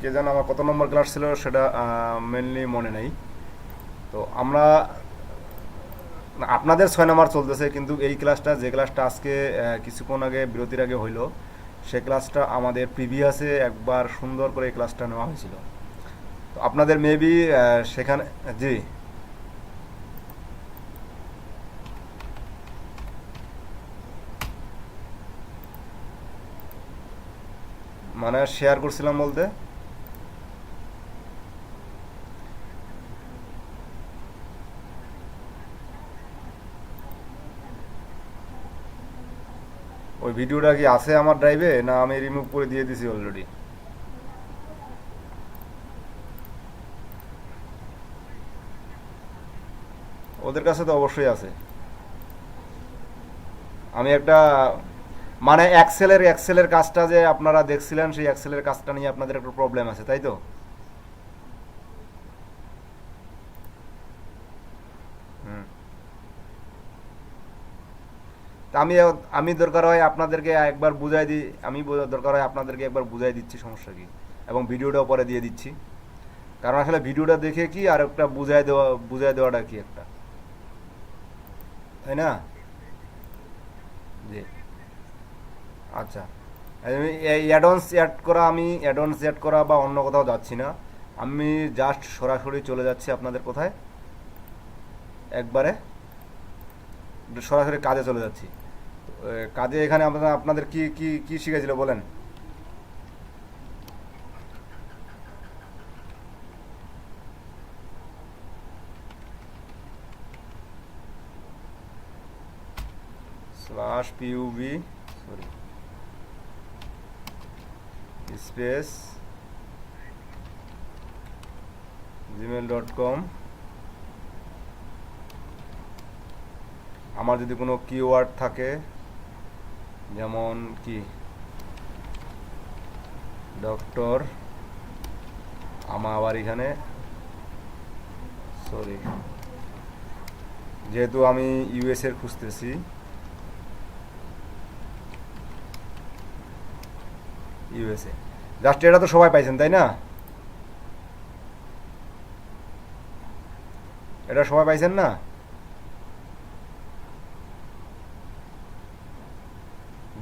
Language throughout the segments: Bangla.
কে যেন আমার কত নম্বর ক্লাস ছিল সেটা মেনলি মনে নেই। তো আমরা আপনাদের 6 নম্বর চলতেছে, কিন্তু এই ক্লাসটা যে ক্লাসটা আজকে কিছুক্ষণ আগে বিরতির আগে হইলো, সে ক্লাসটা আমাদের প্রিভিয়াসে একবার সুন্দর করে এই ক্লাসটা নেওয়া হয়েছিল। তো আপনাদের মেবি সেখানে, জি, মানে শেয়ার করছিলাম বলতে ওই ভিডিওটা কি আছে আমার ড্রাইভে, না আমি রিমুভ করে দিয়ে দিছি অলরেডি? ওদের কাছে তো অবশ্যই আছে। আমি একটা, মানে এক্সেলের কাজটা যে আপনারা দেখছিলেন, সেই এক্সেলের কাজটা নিয়ে আপনাদের একটু প্রবলেম আছে, তাই তো? হুম। তা আমি দরকার হয় আপনাদেরকে একবার বুঝাই দিই, দরকার হয় আপনাদেরকে একবার বুঝাই দিচ্ছি, সমস্যা কি? এবং ভিডিওটাও পরে দিয়ে দিচ্ছি। কারণ আসলে ভিডিওটা দেখে কি আর একটা বুঝাই দেওয়াটা কি একটা, তাই না? জি। আচ্ছা, এই অ্যাডভান্স অ্যাড করা বা অন্য কোথাও যাচ্ছি না। আমি জাস্ট সরাসরি চলে যাচ্ছি আপনাদের কোথায়, একবারে সরাসরি কাজে চলে যাচ্ছি। কাজে এখানে আপনাদের কি কি কি শিখেছিল বলেন? স্ল্যাশ পিউবি, সরি, স্পেস gmail.com। আমার যদি কোনো কিওয়ার্ড থাকে, যেমন কি ডক্টর, আবার এখানে, সরি, যেহেতু আমি ইউএস এর খুঁজতেছি, ইউএসএ, জাস্ট এটা তো সবাই পাইছেন তাই না? এটা সবাই পাইছেন না?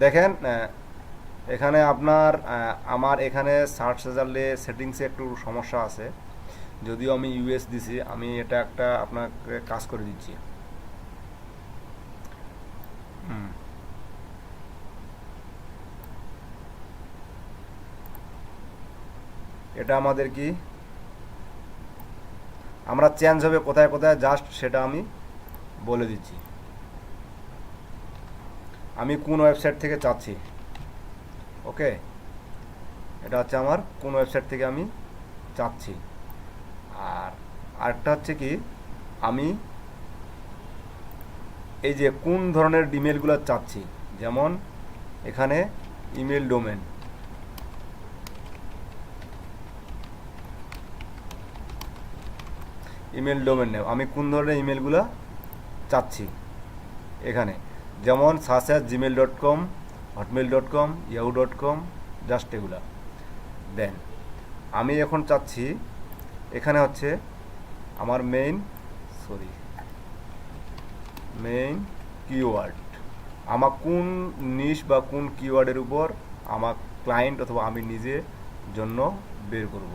দেখেন, এখানে আপনার আমার এখানে সার্চ রেজাল্টে সেটিংসে একটু সমস্যা আছে। যদিও আমি ইউএস দিছি, আমি এটা একটা আপনাকে কাজ করে দিচ্ছি। হুম। এটা আমাদের কি, আমরা চেঞ্জ হবে কোথায় কোথায় জাস্ট সেটা আমি বলে দিচ্ছি। আমি কোন ওয়েবসাইট থেকে চাচ্ছি, ওকে, এটা হচ্ছে আমার কোন ওয়েবসাইট থেকে আমি চাচ্ছি। আর আরেকটা হচ্ছে কি, আমি এই যে কোন ধরনের ইমেলগুলো চাচ্ছি, যেমন এখানে ইমেল ডোমেন, নেম, আমি কোন ধরনের ইমেলগুলো চাচ্ছি এখানে, যেমন search gmail.com, hotmail.com, yahoo.com, just এগুলা। দেন আমি এখন চাচ্ছি, এখানে হচ্ছে আমার মেইন কিওয়ার্ড, আমার কোন নিশ বা কোন কিওয়ার্ডের উপর আমার ক্লায়েন্ট অথবা আমি নিজে জন্য বের করব।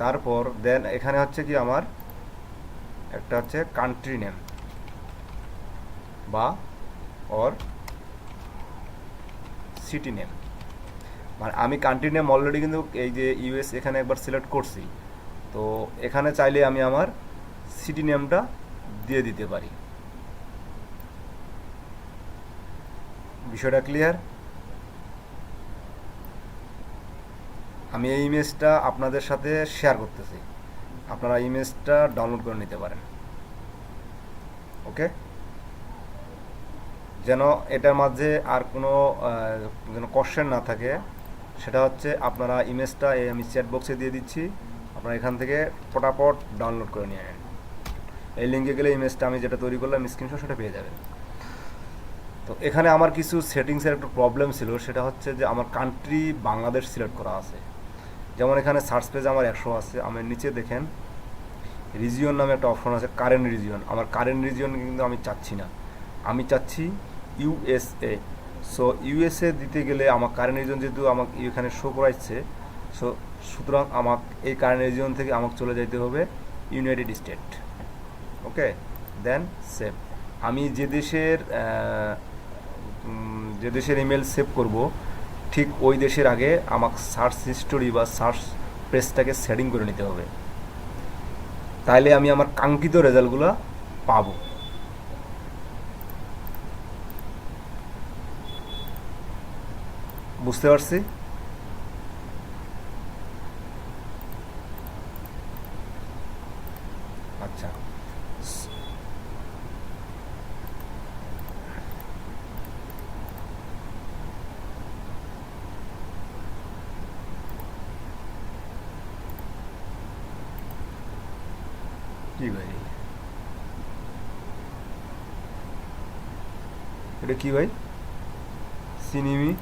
তারপর দেন এখানে হচ্ছে কি আমার একটা হচ্ছে কান্ট্রি নেম বা অর সিটি নেম। মানে আমি কান্ট্রি নেম অলরেডি কিন্তু এই যে ইউএস এখানে একবার সিলেক্ট করছি, তো এখানে চাইলে আমি আমার সিটি নেমটা দিয়ে দিতে পারি। বিষয়টা ক্লিয়ার? আমি এই ইমেজটা আপনাদের সাথে শেয়ার করতেছি, আপনারা ইমেজটা ডাউনলোড করে নিতে পারেন, ওকে? যেন এটার মাঝে আর কোনো যেন কোশ্চেন না থাকে, সেটা হচ্ছে আপনারা ইমেজটা আমি চ্যাট বক্সে দিয়ে দিচ্ছি, আপনারা এখান থেকে ফটাফট ডাউনলোড করে নিয়ে নেন। এই লিঙ্কে গেলে ইমেজটা আমি যেটা তৈরি করলাম স্ক্রিনশট, সেটা পেয়ে যাবেন। তো এখানে আমার কিছু সেটিংসের একটা প্রবলেম ছিল, সেটা হচ্ছে যে আমার কান্ট্রি বাংলাদেশ সিলেক্ট করা আছে। যেমন এখানে সার্চ পেজ আমার 100 আছে, আমার নিচে দেখেন রিজিয়ন নামে একটা অপশন আছে, কারেন্ট রিজিয়ন। আমার কারেন্ট রিজিয়ন কিন্তু আমি চাচ্ছি না, আমি চাচ্ছি ইউএসএ। সো ইউএসএ দিতে গেলে আমার কারেন্ট রিজিয়ন যেহেতু আমাকে এখানে শো করাচ্ছে, সো সুতরাং আমাকে এই কারেন্ট রিজিয়ন থেকে আমাকে চলে যেতে হবে ইউনাইটেড স্টেট। ওকে, দেন সেভ। আমি যে দেশের ইমেল সেভ করব, ঠিক ওই দেশের আগে আমাকে সার্চ হিস্টোরি বা সার্চ পেজটাকে সেটিং করে নিতে হবে, তাইলে আমি আমার কাঙ্ক্ষিত রেজাল্টগুলো পাবো। বুঝতে পারছি? আচ্ছা, কি ভাই এটা, কি ভাই সিনিমি?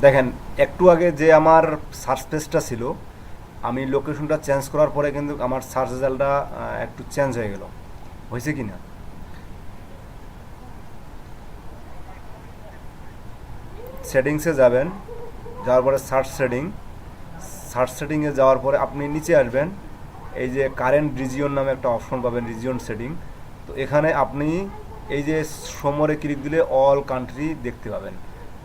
দেখেন, একটু আগে যে আমার সার্চ পেজটা ছিল, আমি লোকেশনটা চেঞ্জ করার পরে কিন্তু আমার সার্চ রেজাল্টটা একটু চেঞ্জ হয়ে গেল। হয়েছে কি না? সেটিংসে যাবেন, যাওয়ার পরে সার্চ সেটিংয়ে যাওয়ার পরে আপনি নিচে আসবেন, এই যে কারেন্ট রিজিয়ন নামে একটা অপশন পাবেন, রিজিয়ন সেটিং। তো এখানে আপনি এই যে সমরে ক্লিক দিলে অল কান্ট্রি দেখতে পাবেন।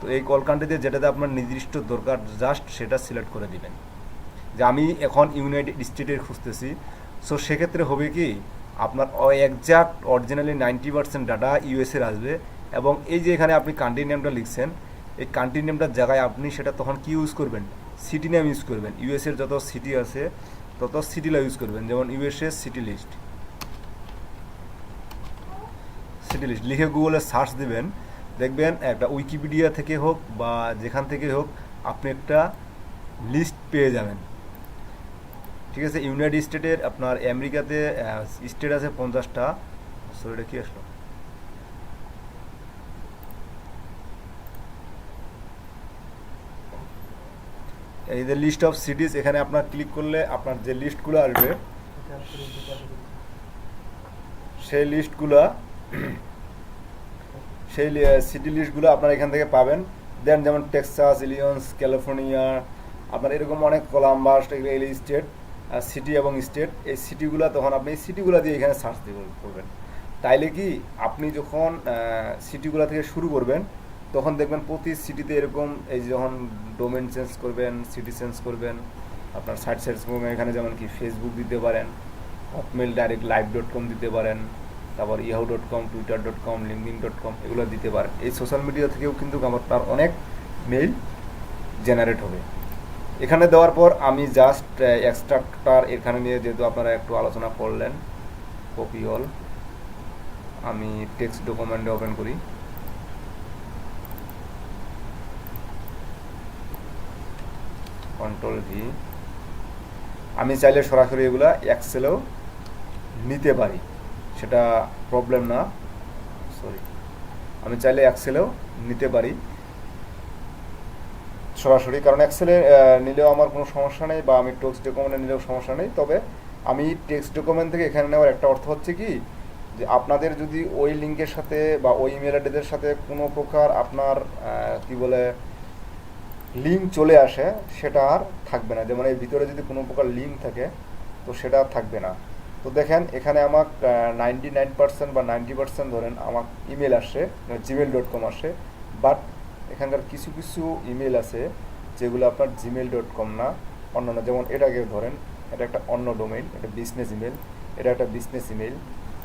তো এই অল কান্ট্রিতে যেটাতে আপনার নির্দিষ্ট দরকার জাস্ট সেটা সিলেক্ট করে দিবেন। যে আমি এখন ইউনাইটেড স্টেটের খুঁজতেছি, সো সেক্ষেত্রে হবে কি, আপনার একজ্যাক্ট অরিজিনালি 90% ডাটা ইউএসএর আসবে। এবং এই যে এখানে আপনি কান্ট্রি নেমটা লিখছেন, এই কান্ট্রি নেমটার জায়গায় আপনি সেটা তখন কি ইউজ করবেন, সিটি নেম ইউজ করবেন। ইউএসএর যত সিটি আছে তত সিটিলা ইউজ করবেন। যেমন ইউএসএ সিটি লিস্ট লিখে গুগলে সার্চ দিবেন, দেখবেন একটা উইকিপিডিয়া থেকে হোক বা যেখান থেকে হোক আপনি একটা লিস্ট পেয়ে যাবেন। ঠিক আছে, ইউনাইটেড স্টেটের আপনার আমেরিকাতে স্টেট আছে 50টা। সো এটা কি আসলো, এই যে লিস্ট অফ সিটিজ, এখানে আপনার ক্লিক করলে আপনার যে লিস্টগুলো আসবে সেই লিস্টগুলো, সেই সিটি লিস্টগুলো আপনারা এখান থেকে পাবেন। দেন যেমন টেক্সাস, ইলিয়ন্স, ক্যালিফোর্নিয়া, আপনার এরকম অনেক কলাম্বাস, এই স্টেট, সিটি এবং স্টেট, এই সিটিগুলো তখন আপনি সিটিগুলো দিয়ে এখানে সার্চ দিয়ে করবেন। তাইলে কি আপনি যখন সিটিগুলো থেকে শুরু করবেন, তখন দেখবেন প্রতি সিটিতে এরকম, এই যে যখন ডোমেন চেঞ্জ করবেন, সিটি চেঞ্জ করবেন, আপনার সাইট সার্চ করবেন, এখানে যেমন কি ফেসবুক দিতে পারেন, হটমেল ডাইরেক্ট লাইভ.com দিতে পারেন, তারপর ইয়াহু.com, টুইটার.com, লিঙ্কডিন.com এগুলো দিতে পারেন। এই সোশ্যাল মিডিয়া থেকেও কিন্তু আপনার অনেক মেইল জেনারেট হবে। এখানে দেওয়ার পর আমি জাস্ট এক্সট্রাক্টার এখানে নিয়ে, যেহেতু আপনারা একটু আলোচনা করলেন, কপি অল, আমি টেক্সট ডকুমেন্টে ওপেন করি, কন্ট্রোল-V। আমি চাইলে সরাসরি এগুলা এক্সেলেও নিতে পারি, সেটা প্রবলেম না। সরি, আমি চাইলে এক্সেলেও নিতে পারি সরাসরি, কারণ এক্সেলে নিলেও আমার কোনো সমস্যা নেই, বা আমি টেক্সট ডকুমেন্টে নিলেও সমস্যা নেই। তবে আমি টেক্সট ডকুমেন্ট থেকে এখানে নেওয়ার একটা অর্থ হচ্ছে কি, যে আপনাদের যদি ওই লিঙ্কের সাথে বা ওই ইমেল অ্যাড্রেসের সাথে কোনো প্রকার আপনার কি বলে লিঙ্ক চলে আসে, সেটা আর থাকবে না। যেমন এই ভিতরে যদি কোনো প্রকার লিঙ্ক থাকে, তো সেটা আর থাকবে না। তো দেখেন এখানে আমার 99% বা 90% ধরেন আমার ইমেল আসে, gmail.com আসে। বাট এখানকার কিছু কিছু ইমেল আছে যেগুলো আপনার gmail.com না, অন্য না। যেমন এটাকে ধরেন, এটা একটা অন্য ডোমেইন, এটা বিজনেস ইমেল, এটা একটা বিজনেস ইমেল,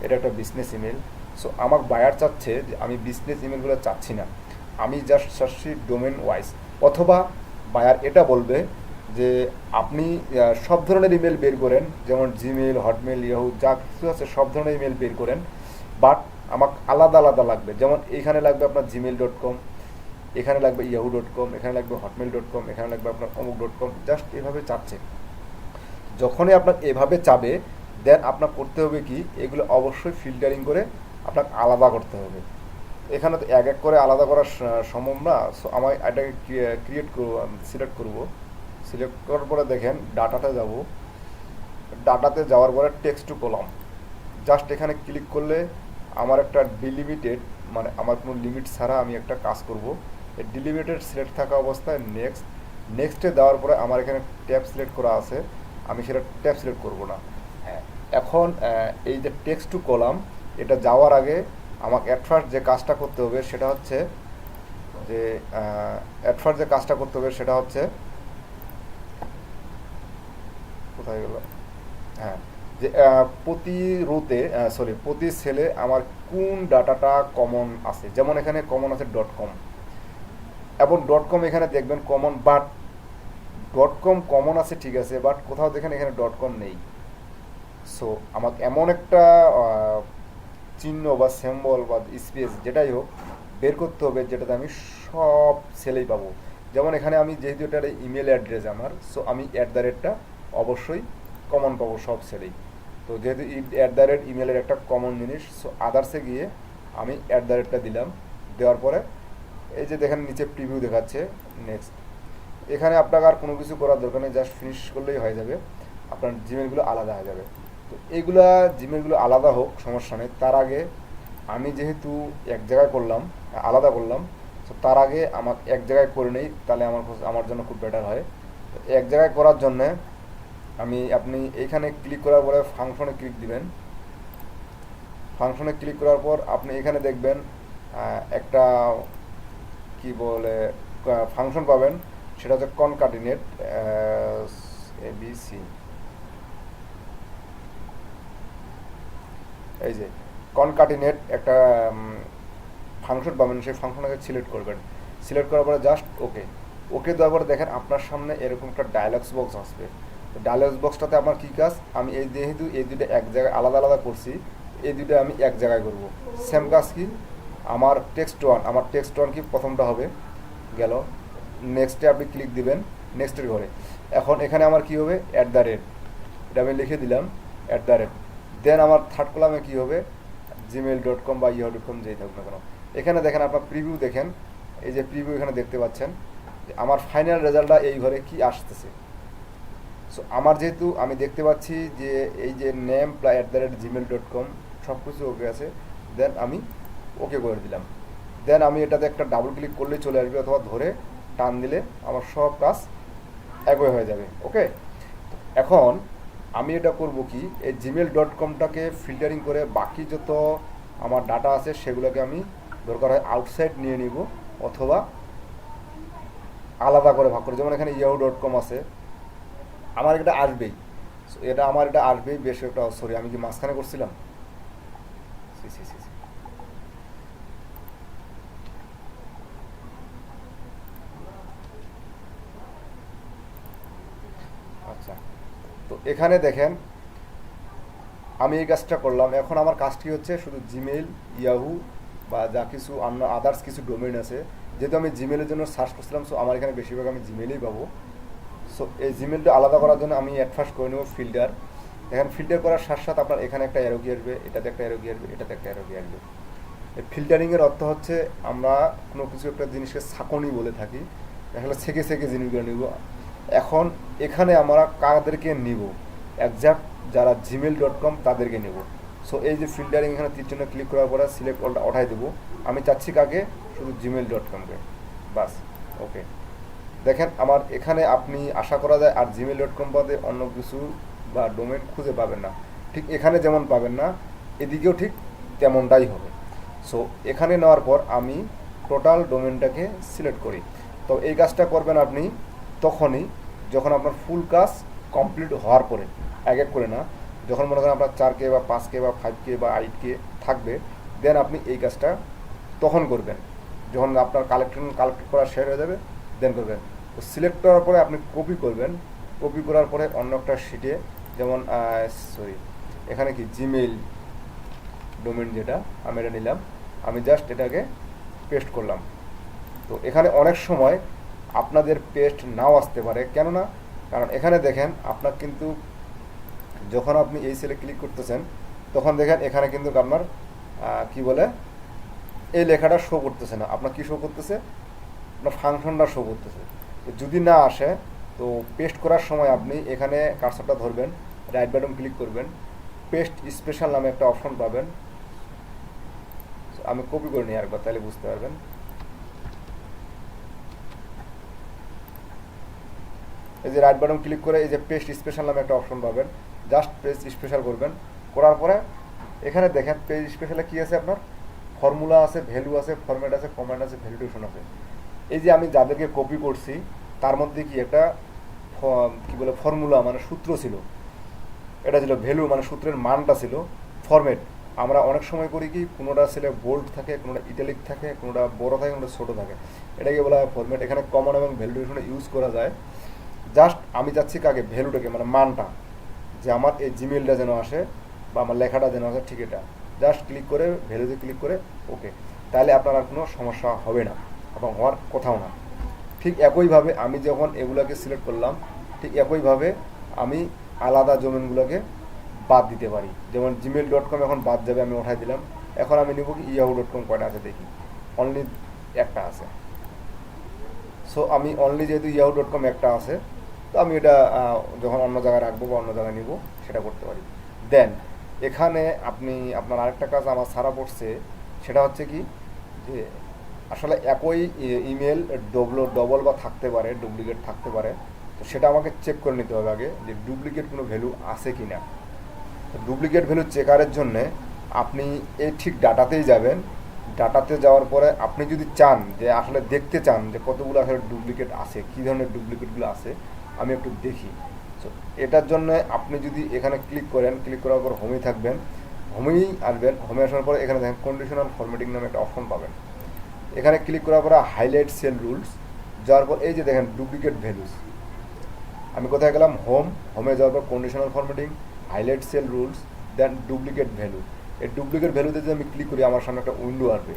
এটা একটা বিজনেস ইমেল। সো আমার বায়ার চাচ্ছে যে আমি বিজনেস ইমেলগুলো চাচ্ছি না, আমি জাস্ট চাচ্ছি ডোমেন ওয়াইজ। অথবা বায়ার এটা বলবে যে আপনি সব ধরনের ইমেল বের করেন, যেমন জিমেল, হটমেল, ইয়াহু, যা কিছু আছে সব ধরনের ইমেল বের করেন, বাট আমাকে আলাদা আলাদা লাগবে। যেমন এইখানে লাগবে আপনার gmail.com, এখানে লাগবে yahoo.com, এখানে লাগবে hotmail.com, এখানে লাগবে আপনার অমুক.com, জাস্ট এভাবে চাচ্ছে। যখনই আপনার এভাবে চাবে দেন আপনার করতে হবে কি, এগুলো অবশ্যই ফিল্টারিং করে আপনাকে আলাদা করতে হবে। এখানে তো এক এক করে আলাদা করা সম্ভব না। সো আমার এটাকে ক্রিয়েট করবো, সিলেক্ট করব। সিলেক্ট করার পরে দেখেন ডাটাতে যাব, ডাটাতে যাওয়ার পরে টেক্সট টু কলাম, জাস্ট এখানে ক্লিক করলে আমার একটা ডিলিমিটেড, মানে আমার কোনো লিমিট ছাড়া আমি একটা কাজ করব। এই ডিলিমিটেড সিলেক্ট থাকা অবস্থায় নেক্সটে দেওয়ার পরে আমার এখানে ট্যাব সিলেক্ট করা আছে, আমি সেটা ট্যাব সিলেক্ট করব না। এখন এই যে টেক্সট টু কলাম, এটা যাওয়ার আগে আমাকে অ্যাট ফার্স্ট যে কাজটা করতে হবে সেটা হচ্ছে কোথায় গেল, হ্যাঁ, যে প্রতি রোতে প্রতি সেলে আমার কোন ডাটাটা কমন আছে। যেমন এখানে কমন আছে .com, এবং .com এখানে দেখবেন কমন, বাট .com কমন আছে ঠিক আছে, বাট কোথাও দেখেন এখানে .com নেই। সো আমাকে এমন একটা চিহ্ন বা সিম্বল বা স্পেস যেটাই হোক বের করতে হবে যেটাতে আমি সব সেলেই পাবো। যেমন এখানে আমি যেহেতু এটার ইমেল অ্যাড্রেস আমার, সো আমি @টা অবশ্যই কমন পাবো সব সেলেই। তো যেহেতু ইমেলের একটা কমন জিনিস, সো আদার্সে গিয়ে আমি টা দিলাম। দেওয়ার পরে এই যে দেখেন নিচে প্রিভিউ দেখাচ্ছে, নেক্সট। এখানে আপনাকে আর কোনো কিছু করার দরকার নেই, জাস্ট ফিনিশ করলেই হয়ে যাবে, আপনার জিমেলগুলো আলাদা হয়ে যাবে। তো এইগুলা জিমেলগুলো আলাদা হোক সমস্যা নেই, তার আগে আমি যেহেতু এক জায়গায় করলাম, আলাদা করলাম, তো তার আগে আমার এক জায়গায় করে নেই, তাহলে আমার জন্য খুব বেটার হয়। তো এক জায়গায় করার জন্যে আপনি এইখানে ক্লিক করার পরে ফাংশনে ক্লিক দিবেন। ফাংশনে ক্লিক করার পর আপনি এখানে দেখবেন একটা কি বলে ফাংশন পাবেন, সেটা হচ্ছে কনকাটিনেট ABC। এই যে কনকাটিনেট একটা ফাংশন পাবেন, সেই ফাংশনটাকে সিলেক্ট করবেন। সিলেক্ট করার পরে জাস্ট ওকে দেওয়ার পরে দেখেন আপনার সামনে এরকম একটা ডায়ালগস বক্স আসবে। ডায়ালগস বক্সটাতে আমার কী কাজ, আমি যেহেতু এই দুটো এক জায়গায় আলাদা আলাদা করছি, এই দুটো আমি এক জায়গায় করব। সেম কাজ কি, আমার টেক্সট ওয়ান কি প্রথমটা হবে, গেল। নেক্সটে আপনি ক্লিক দিবেন, নেক্সটের ঘরে। এখন এখানে আমার কি হবে, @ এটা আমি লিখে দিলাম, @ দেন আমার থার্ড কলামে কী হবে, gmail.com বা yahoo.com যেই থাকুক না কেন। এখানে দেখেন আপনার প্রিভিউ দেখেন, এই যে প্রিভিউ এখানে দেখতে পাচ্ছেন যে আমার ফাইনাল রেজাল্টটা এই ঘরে কি আসতেছে। সো আমার যেহেতু আমি দেখতে পাচ্ছি যে এই যে নেম @gmail.com সব কিছু ওকে আছে, দেন আমি ওকে করে দিলাম। দেন আমি এটাতে একটা ডাবল ক্লিক করলেই চলে আসবে, অথবা ধরে টান দিলে আমার সব কাজ একই হয়ে যাবে। ওকে, এখন আমি এটা করব কি, এই gmail.comটাকে ফিল্টারিং করে বাকি যত আমার ডাটা আছে সেগুলোকে আমি দরকার হয় আউটসাইড নিয়ে নিব, অথবা আলাদা করে ভাগ করে। যেমন এখানে yahoo.com আছে, আমার এটা আসবেই, আমার এটা আসবেই। বেশ একটা সরি, আমি কি মাঝখানে করছিলাম, সি সি সি সি। আচ্ছা, তো এখানে দেখেন আমি এই কাজটা করলাম। এখন আমার কাজটি হচ্ছে শুধু জিমেইল, ইয়াহু বা যা কিছু আদার্স কিছু ডোমেইন আছে, যেহেতু আমি জিমেলের জন্য সার্চ করছিলাম, সো আমার এখানে বেশিরভাগ আমি জিমেলেই পাবো। সো এই জিমেলটা আলাদা করার জন্য আমি অ্যাট ফার্স্ট করে নেব ফিল্টার। দেখেন ফিল্টার করার সাথে সাথে আপনার এখানে একটা অ্যারো কি আসবে, এটাতে একটা অ্যারো কি আসবে, এটাতে একটা অ্যারো কি আসবে। এই ফিল্টারিংয়ের অর্থ হচ্ছে আমরা কোনো কিছু একটা জিনিসকে ছাঁকনি বলে থাকি, আসলে ছেঁকে ছেঁকে জিনিসগুলো নিব। এখন এখানে আমরা কাদেরকে নিব, একজ্যাক্ট যারা gmail.com তাদেরকে নেব। সো এই যে ফিল্টারিং, এখানে তীর চিহ্ন ক্লিক করার পরে সিলেক্ট অলটা ওঠাই দেবো। আমি চাচ্ছি কাকে, শুধু gmail.comকে, বাস। ওকে, দেখেন আমার এখানে আপনি আশা করা যায় আর gmail.com বাদে অন্য কিছু বা ডোমেন খুঁজে পাবেন না। ঠিক এখানে যেমন পাবেন না, এদিকেও ঠিক তেমনটাই হবে। সো এখানে নেওয়ার পর আমি টোটাল ডোমেনটাকে সিলেক্ট করি। তো এই কাজটা করবেন আপনি তখনই যখন আপনার ফুল কাজ কমপ্লিট হওয়ার পরে, এক এক করে না। যখন মনে করেন আপনার 4K বা 5K বা 5K বা 8K থাকবে, দেন আপনি এই কাজটা তখন করবেন, যখন আপনার কালেক্ট করা শেষ হয়ে যাবে, দেন করবেন। তো সিলেক্ট করার পরে আপনি কপি করবেন, কপি করার পরে অন্য একটা শিটে, যেমন এখানে কি জিমেইল ডোমেন যেটা আমি এটা নিলাম, আমি জাস্ট এটাকে পেস্ট করলাম। তো এখানে অনেক সময় আপনাদের পেস্ট নাও আসতে পারে, কেননা কারণ এখানে দেখেন আপনার কিন্তু যখন আপনি এই সেলে ক্লিক করতেছেন তখন দেখেন এখানে কিন্তু আপনার কি বলে এই লেখাটা শো করতেছে না, আপনার কি শো করতেছে, আপনার ফাংশনটা শো করতেছে। তো যদি না আসে তো পেস্ট করার সময় আপনি এখানে কার্সরটা ধরবেন, রাইট বাটন ক্লিক করবেন, পেস্ট স্পেশাল নামে একটা অপশন পাবেন। আমি কপি করে নিই আরেকবার, তাহলে বুঝতে পারবেন। এই যে রাইট বাটন ক্লিক করে এই যে পেস্ট স্পেশাল নামে একটা অপশন পাবেন, জাস্ট পেস্ট স্পেশাল করবেন। করার পরে এখানে দেখেন পেজ স্পেশালে কি আছে, আপনার ফর্মুলা আছে, ভ্যালু আছে, ফরম্যাট আছে, কমান্ড আছে, ভ্যালিডেশন আছে। এই যে আমি যাদেরকে কপি করছি তার মধ্যে কি একটা কি বলে ফর্মুলা মানে সূত্র ছিল, এটা ছিল ভ্যালু মানে সূত্রের মানটা ছিল। ফরম্যাট আমরা অনেক সময় করি কি কোনোটা ছেলে বোল্ড থাকে, কোনোটা ইটালিক থাকে, কোনোটা বড় থাকে, কোনোটা ছোটো থাকে, এটাকে বলা হয় ফরম্যাট। এখানে কমন এবং ভ্যালিডেশনে ইউজ করা যায়। জাস্ট আমি চাচ্ছি কাকে, ভ্যালুটাকে মানে মানটা, যে আমার এই জিমেলটা যেন আসে বা আমার লেখাটা যেন আসে, ঠিক এটা জাস্ট ক্লিক করে ভ্যালুতে ক্লিক করে ওকে, তাহলে আপনার আর কোনো সমস্যা হবে না এবং হওয়ার কোথাও না। ঠিক একইভাবে আমি যখন এগুলোকে সিলেক্ট করলাম, ঠিক একইভাবে আমি আলাদা ডোমেনগুলোকে বাদ দিতে পারি। যেমন gmail.com এখন বাদ যাবে, আমি উঠাই দিলাম। এখন আমি নিব কি yahoo.com কয়টা আছে দেখি, অনলি একটা আছে। সো আমি অনলি যেহেতু yahoo.com একটা আছে, তো আমি এটা যখন অন্য জায়গায় রাখবো বা অন্য জায়গায় নিব সেটা করতে পারি। দেন এখানে আপনি আপনার আরেকটা কাজ আমার সারা পড়ছে, সেটা হচ্ছে কি যে আসলে একই ইমেল ডবল বা থাকতে পারে, ডুপ্লিকেট থাকতে পারে। তো সেটা আমাকে চেক করে নিতে হবে আগে যে ডুপ্লিকেট কোনো ভ্যালু আছে কি না। তো ডুপ্লিকেট ভ্যালু চেকারের জন্যে আপনি এই ঠিক ডাটাতেই যাবেন। ডাটাতে যাওয়ার পরে আপনি যদি চান যে আসলে দেখতে চান যে কতগুলো আসলে ডুপ্লিকেট আছে, কী ধরনের ডুপ্লিকেটগুলো আছে আমি একটু দেখি। তো এটার জন্য আপনি যদি এখানে ক্লিক করেন, ক্লিক করার পর হোমে থাকবেন, হোমেই আসবেন। হোমে আসার পরে এখানে দেখেন কন্ডিশনাল ফরম্যাটিং নামে একটা অপশন পাবেন। এখানে ক্লিক করার পরে হাইলাইট সেল রুলস, যাওয়ার পর এই যে দেখেন ডুপ্লিকেট ভ্যালুস, আমি কোথায় গেলাম, হোমে যাওয়ার পর conditional formatting, highlight cell rules, then duplicate value. এই ডুপ্লিকেট ভ্যালুতে যদি আমি ক্লিক করি আমার সামনে একটা উইন্ডো আসবে,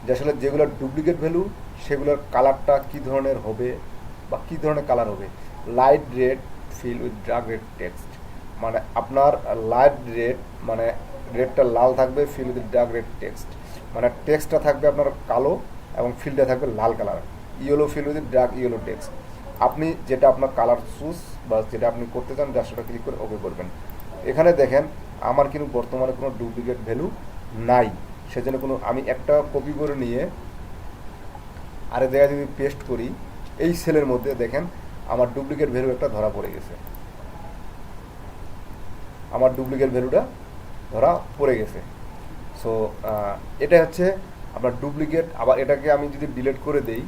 যে আসলে যেগুলোর ডুপ্লিকেট ভ্যালু সেগুলোর কালারটা কী ধরনের হবে বা কী ধরনের কালার হবে। Light red fill with dark red text, মানে আপনার লাইট রেড মানে রেডটা লাল থাকবে, fill with dark red text মানে টেক্সটটা থাকবে আপনার কালো এবং ফিলটা থাকবে লাল colour. Yellow fill with dark yellow text, আপনি যেটা আপনার কালার চুজ বা যেটা আপনি করতে চান জাস্ট ওটা ক্লিক করে ওকে করবেন। এখানে দেখেন আমার কিন্তু বর্তমানে কোনো ডুপ্লিকেট ভ্যালু নাই, সেজন্য কোনো আমি একটা কপি করে নিয়ে আরেক জায়গায় যদি পেস্ট করি, এই সেলের মধ্যে দেখেন আমার ডুপ্লিকেট ভ্যালু একটা ধরা পড়ে গেছে, আমার ডুপ্লিকেট ভ্যালুটা ধরা পড়ে গেছে। সো এটা হচ্ছে আপনার ডুপ্লিকেট। আবার এটাকে আমি যদি ডিলিট করে দেই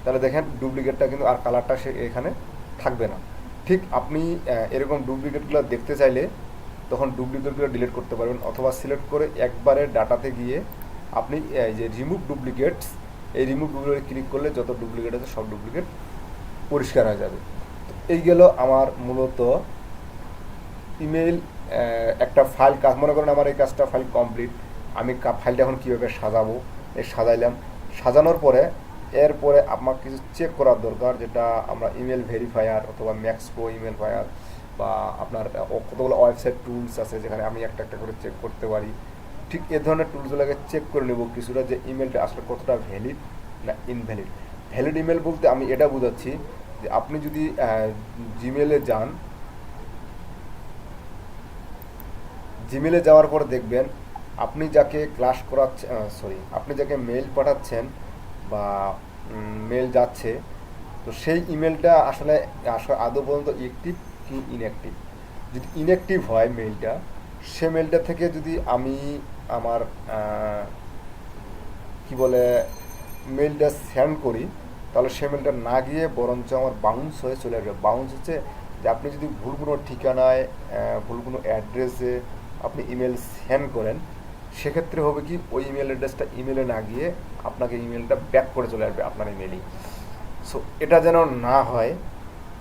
তাহলে দেখেন ডুপ্লিকেটটা কিন্তু আর কালারটা সে এখানে থাকবে না। ঠিক আপনি এরকম ডুপ্লিকেটগুলো দেখতে চাইলে তখন ডুপ্লিকেটগুলো ডিলিট করতে পারবেন, অথবা সিলেক্ট করে একবারে ডাটাতে গিয়ে আপনি এই যে রিমুভ ডুপ্লিকেটস, এই রিমুভ ডুপ্লিকেট ক্লিক করলে যত ডুপ্লিকেট আছে সব ডুপ্লিকেট পরিষ্কার হয়ে যাবে। তো এই গেল আমার মূলত ইমেল একটা ফাইল কাজ। মনে করেন আমার এই কাজটা ফাইল কমপ্লিট, আমি ফাইলটা এখন কীভাবে সাজাবো, এই সাজাইলাম। সাজানোর পরে এরপরে আমার কিছু চেক করার দরকার, যেটা আমরা ইমেল ভেরিফায়ার অথবা ম্যাক্সপো ইমেল ফায়ার বা আপনার কতগুলো ওয়েবসাইট টুলস আছে যেখানে আমি একটা একটা করে চেক করতে পারি। ঠিক এ ধরনের টুলসগুলোকে চেক করে নেব কিছুটা, যে ইমেলটা আসলে কতটা ভ্যালিড না ইনভ্যালিড। ভ্যালিড ইমেল বলতে আমি এটা বোঝাচ্ছি যে আপনি যদি জিমেলে যান, জিমেলে যাওয়ার পর দেখবেন আপনি যাকে ক্লাস করাচ্ছেন, আপনি যাকে মেল পাঠাচ্ছেন বা মেল যাচ্ছে, তো সেই ইমেলটা আসলে আদৌ পর্যন্ত অ্যাক্টিভ কি ইনঅ্যাক্টিভ। যদি ইনঅ্যাক্টিভ হয় মেলটা, সে মেলটা থেকে যদি আমি আমার কি বলে মেলটা সেন্ড করি, তাহলে সে মেলটা না গিয়ে বরঞ্চ আমার বাউন্স হয়ে চলে আসবে। বাউন্স হচ্ছে যে আপনি যদি ভুল কোনো ঠিকানায়, ভুল কোনো অ্যাড্রেসে আপনি ইমেল সেন্ড করেন, সেক্ষেত্রে হবে কি ওই ইমেল অ্যাড্রেসটা ইমেলে না গিয়ে আপনাকে ইমেলটা ব্যাক করে চলে আসবে আপনার ইমেলই। সো এটা যেন না হয়,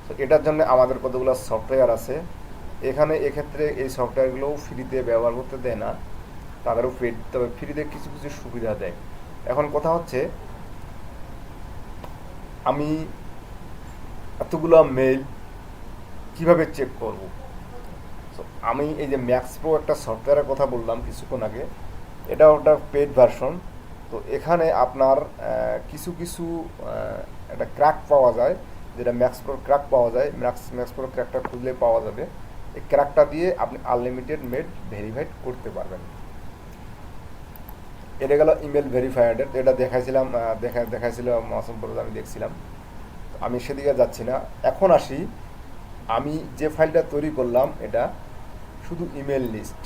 তো এটার জন্য আমাদের কতগুলো সফটওয়্যার আছে এখানে। এক্ষেত্রে এই সফটওয়্যারগুলোও ফ্রিতে ব্যবহার করতে দেয় না, তাদেরও পেড, তবে ফ্রিতে কিছু কিছু সুবিধা দেয়। এখন কথা হচ্ছে আমি এতগুলো মেইল কিভাবে চেক করব? সো আমি এই যে ম্যাক্স প্রো একটা সফটওয়্যারের কথা বললাম কিছুক্ষণ আগে, এটা ওটা পেড ভার্সন। তো এখানে আপনার কিছু কিছু একটা ক্র্যাক পাওয়া যায়, যেটা ম্যাক্স প্রোর ক্র্যাক পাওয়া যায়। ম্যাক্স প্রোর ক্র্যাকটা খুঁজলে পাওয়া যাবে। এই ক্র্যাকটা দিয়ে আপনি আনলিমিটেড মেড ভেরিফাইড করতে পারবেন। এটা গেল ইমেল ভেরিফায়ার্ডের, এটা দেখাইছিলাম, দেখাইছিল মৌসুম পরে, আমি দেখছিলাম। আমি সেদিকে যাচ্ছি না, এখন আসি। আমি যে ফাইলটা তৈরি করলাম এটা শুধু ইমেল লিস্ট।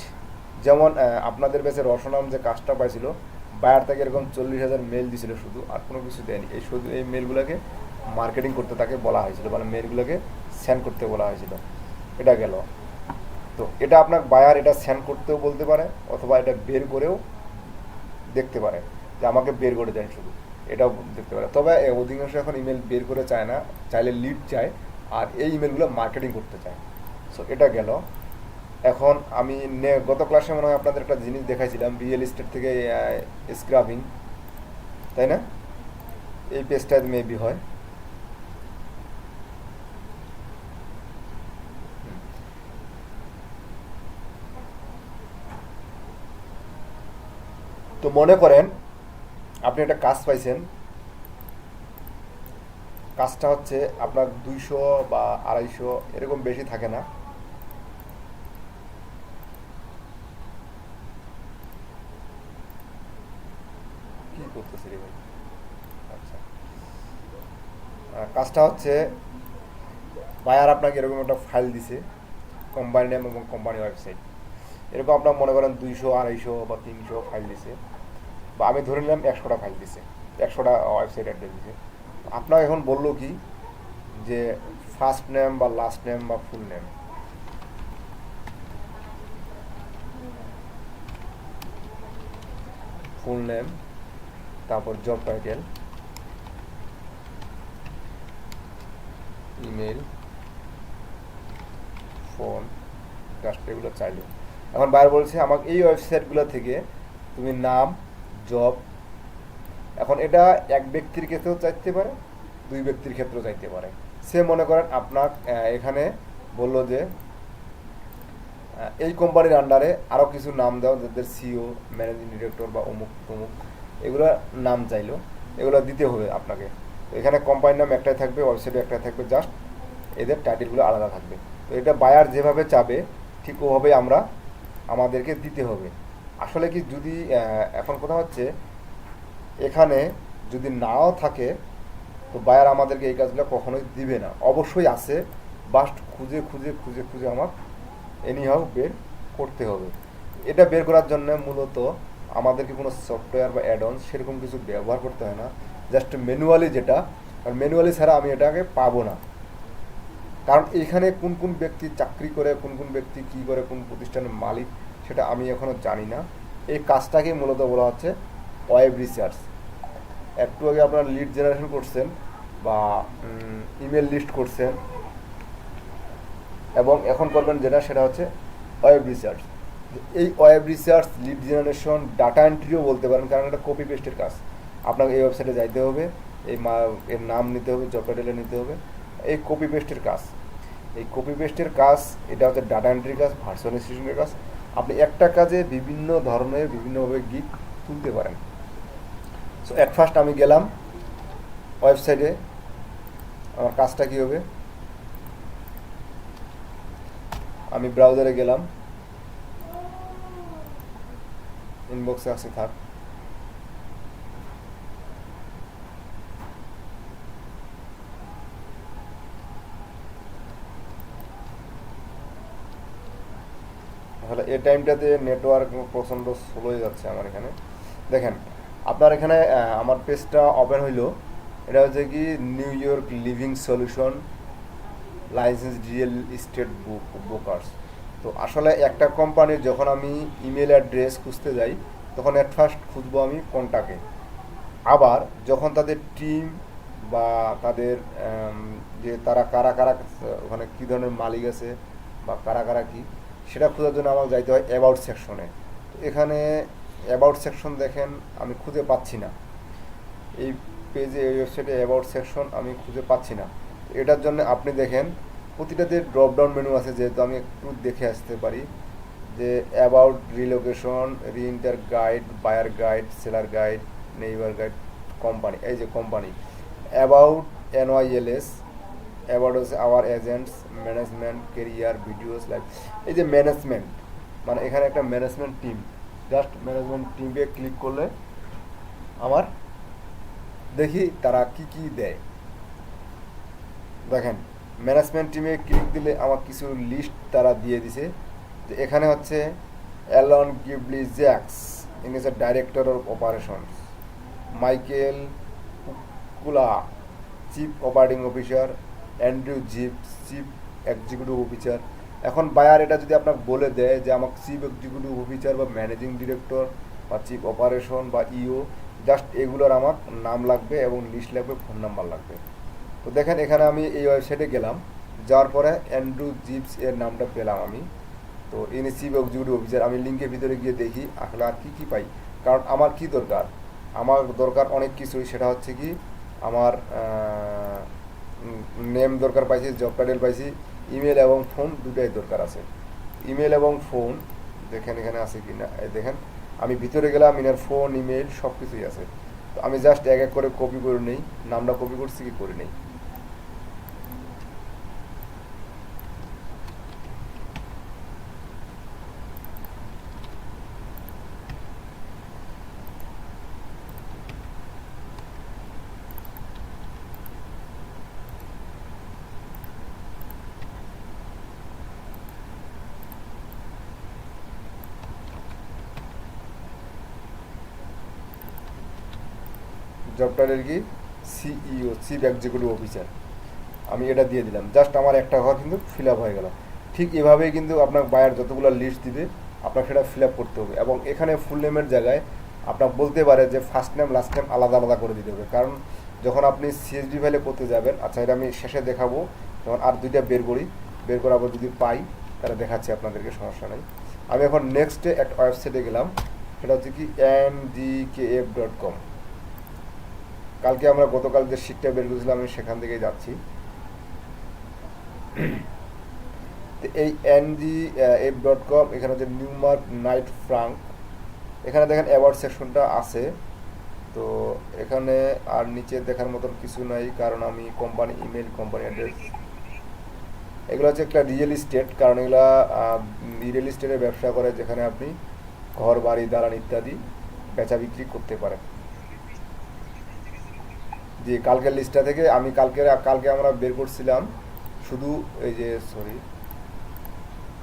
যেমন আপনাদের বেশে রসনাম যে কাজটা পাইছিল, বায়ার থেকে এরকম 40,000 মেল দিছিল শুধু, আর কোনো কিছু দেয়নি। এই শুধু এই মেলগুলোকে মার্কেটিং করতে তাকে বলা হয়েছিল, মানে মেলগুলোকে সেন্ড করতে বলা হয়েছিল। এটা গেল। তো এটা আপনার বায়ার এটা সেন্ড করতেও বলতে পারে, অথবা এটা বের করেও দেখতে পারে যে আমাকে বের করে দেন শুধু, এটাও দেখতে পারে। তবে অধিকাংশ এখন ইমেল বের করে চায় না, চাইলে লিড চায়, আর এই ইমেলগুলো মার্কেটিং করতে চায়। সো এটা গেল। এখন আমি গত ক্লাসে মনে হয় আপনাদের একটা জিনিস দেখাইছিলাম, রিয়েল এস্টেট থেকে স্ক্রাবিং, তাই না? এই পেজটা মেবি হয়। তো মনে করেন আপনি একটা কাজ পাইছেন, কাজটা হচ্ছে আপনার 200 বা 250 এরকম, বেশি থাকে না। কি করতেছি রে ভাই? আচ্ছা, কাজটা হচ্ছে বায়ার আপনাকে এরকম একটা ফাইল দিছে, কোম্পানি নেম এবং কোম্পানি ওয়েবসাইট। এরকম আপনার মনে করেন 200, 250 বা 300 ফাইল দিছে, বা আমি ধরে নিলাম 100টা ফাইল দিছে, 100টা ওয়েবসাইট অ্যাড্রেস দিছে। আপনাকে এখন বললো কি যে ফার্স্ট নেম বা লাস্ট নেম বা ফুল নেম, ফুল নেম, তারপর job title, email, phone, just এগুলো চাইলো। এখন বাইরে বলছে আমাকে এই ওয়েবসাইটগুলো থেকে তুমি নাম, জব। এখন এটা এক ব্যক্তির ক্ষেত্রেও চাইতে পারে, দুই ব্যক্তির ক্ষেত্রেও চাইতে পারে। সে মনে করেন আপনার এখানে বললো যে এই কোম্পানির আন্ডারে আরও কিছু নাম দাও, যাদের সিও, ম্যানেজিং ডিরেক্টর বা অমুক তমুক, এগুলো নাম চাইলো, এগুলো দিতে হবে আপনাকে। এখানে কোম্পানির নাম একটাই থাকবে, ওয়েবসাইটে একটাই থাকবে, জাস্ট এদের টাইটেলগুলো আলাদা থাকবে। তো এটা বায়ার যেভাবে চাবে ঠিক ওভাবেই আমাদেরকে দিতে হবে। আসলে কি, যদি এখন কথা হচ্ছে এখানে যদি নাও থাকে, তো বায়ার আমাদেরকে এই কাজগুলো কখনোই দিবে না। অবশ্যই আছে, বাস্ট খুঁজে খুঁজে খুঁজে খুঁজে আমার এনিহাউ বের করতে হবে। এটা বের করার জন্য মূলত আমাদেরকে কোনো সফটওয়্যার বা অ্যাডঅনস সেরকম কিছু ব্যবহার করতে হয় না, জাস্ট ম্যানুয়ালি, যেটা আর ম্যানুয়ালি ছাড়া আমি এটাকে পাবো না। কারণ এইখানে কোন কোন ব্যক্তি চাকরি করে, কোন কোন ব্যক্তি কী করে, কোন প্রতিষ্ঠানের মালিক, সেটা আমি এখনও জানি না। এই কাজটাকে মূলত বলা হচ্ছে ওয়েব রিসার্চ। একটু আগে আপনারা লিড জেনারেশন করছেন বা ইমেল লিস্ট করছেন, এবং এখন করবেন যেটা, সেটা হচ্ছে ওয়েব রিসার্চ। এই web research, lead generation, data এন্ট্রিও বলতে পারেন, কারণ এটা কপি পেস্টের কাজ। আপনাকে এই ওয়েবসাইটে যাইতে হবে, এর নাম নিতে হবে, জব টাইটেলে নিতে হবে, এই কপি পেস্টের কাজ। এই কপি পেস্টের কাজ, এটা হচ্ছে ডাটা এন্ট্রির কাজ, ভার্চুয়ালাইজেশনের কাজ। আপনি একটা কাজে বিভিন্ন ধরনের বিভিন্নভাবে গিক তুলতে পারেন। সো অ্যাট ফার্স্ট আমি গেলাম ওয়েবসাইটে, আমার কাজটা কী হবে, আমি ব্রাউজারে গেলাম, ইনবক্সে আসে থাক। তাহলে এই টাইমটাতে নেটওয়ার্ক প্রচণ্ড স্লো হয়ে যাচ্ছে আমার এখানে। দেখেন আপনার এখানে আমার পেজটা ওপেন হইলো। এটা হচ্ছে কি new York living solution licence real estate brokers. তো আসলে একটা কোম্পানির যখন আমি ইমেল অ্যাড্রেস খুঁজতে যাই, তখন অ্যাট ফার্স্ট খুঁজবো আমি কোনটাকে। আবার যখন তাদের টিম বা তাদের যে তারা কারা কারা ওখানে কী ধরনের মালিক আছে বা কারা কারা কী, সেটা খোঁজার জন্য আমাকে যাইতে হয় অ্যাবাউট সেকশনে। তো এখানে অ্যাবাউট সেকশন দেখেন আমি খুঁজে পাচ্ছি না। এই পেজে এই ওয়েবসাইটে অ্যাবাউট সেকশন আমি খুঁজে পাচ্ছি না। এটার জন্য আপনি দেখেন প্রতিটাতে ড্রপ ডাউন মেনু আছে, যেহেতু আমি একটু দেখে আসতে পারি যে about, relocation, renter guide, buyer guide, seller guide, neighbour guide, company. এই যে কোম্পানি অ্যাবাউট NYLS, অ্যাবাউট হচ্ছে our agents, management, career, videos, live. এই যে ম্যানেজমেন্ট, মানে এখানে একটা ম্যানেজমেন্ট টিম, জাস্ট ম্যানেজমেন্ট টিমে ক্লিক করলে আমার দেখি তারা কি কি দেয়। দেখেন ম্যানেজমেন্ট টিমে ক্লিক দিলে আমার কিছু লিস্ট তারা দিয়ে দিছে, যে এখানে হচ্ছে অ্যালন গিবলি জ্যাক্স, ইনি হচ্ছে ডাইরেক্টর অফ অপারেশনস, মাইকেল কুলা চিফ অপারেটিং অফিসার, অ্যান্ড্রু জিপ চিফ এক্সিকিউটিভ অফিসার। এখন বায়ার এটা যদি আপনাকে বলে দেয় যে আমাকে চিফ এক্সিকিউটিভ অফিসার বা ম্যানেজিং ডিরেক্টর বা চিফ অপারেশন বা ইও, জাস্ট এগুলোর আমার নাম লাগবে এবং লিস্ট লাগবে, ফোন নাম্বার লাগবে। তো দেখেন এখানে আমি এই ওয়েবসাইটে গেলাম, যাওয়ার পরে অ্যান্ড্রু জিপস এর নামটা পেলাম আমি। তো ইনি চিফ এক্সিকিউটিভ অফিসার। আমি লিঙ্কের ভিতরে গিয়ে দেখি আসলে আর কী কী পাই, কারণ আমার কি দরকার, আমার দরকার অনেক কিছুই। সেটা হচ্ছে কি আমার নেম দরকার পাইছি, জব টাইটেল পাইছি, ইমেল এবং ফোন দুটাই দরকার আছে। ইমেল এবং ফোন দেখেন এখানে আছে কি না, এই দেখেন আমি ভিতরে গেলাম, ইনার ফোন, ইমেল সব কিছুই আছে। তো আমি জাস্ট এক এক করে কপি করে নেই, নামটা কপি করছি কি করে নেই। জব টাইটেল কি, সিইও চিফ এক্সিকিউটিভ অফিসার। আমি এটা দিয়ে দিলাম, জাস্ট আমার একটা ঘর কিন্তু ফিল আপ হয়ে গেল। ঠিক এভাবেই কিন্তু আপনার বায়ার যতগুলো লিস্ট দিবে আপনাকে সেটা ফিল আপ করতে হবে। এবং এখানে ফুল নেমের জায়গায় আপনার বলতে পারে যে ফার্স্ট নেম লাস্ট নেম আলাদা আলাদা করে দিতে হবে, কারণ যখন আপনি CSV ফাইলে করতে যাবেন। আচ্ছা এটা আমি শেষে দেখাবো, যখন আর দুইটা বের করি, বের করার পর যদি পাই তাহলে দেখাচ্ছি আপনাদেরকে, সমস্যা নেই। আমি এখন নেক্সটে একটা ওয়েবসাইটে গেলাম, সেটা হচ্ছে কি ndkf.com। কালকে আমরা গতকাল যে শিটটা বের করেছিলাম আমি সেখান থেকেই যাচ্ছি। এই ndf.com, এখানে হচ্ছে নিউমার্ক নাইট ফ্রাঙ্ক, এখানে দেখেন অ্যাওয়ার্ড সেকশনটা আছে। তো এখানে আর নিচে দেখার মতন কিছু নাই, কারণ আমি কোম্পানি ইমেল, কোম্পানি অ্যাড্রেস, এগুলো হচ্ছে একটা রিয়েল ইস্টেট, কারণ এগুলা রিয়েল ইস্টেটের ব্যবসা করে, যেখানে আপনি ঘর, বাড়ি, দালান ইত্যাদি বেচা বিক্রি করতে পারেন। যে কালকের লিস্টটা থেকে আমি কালকে আমরা বের করছিলাম শুধু এই যে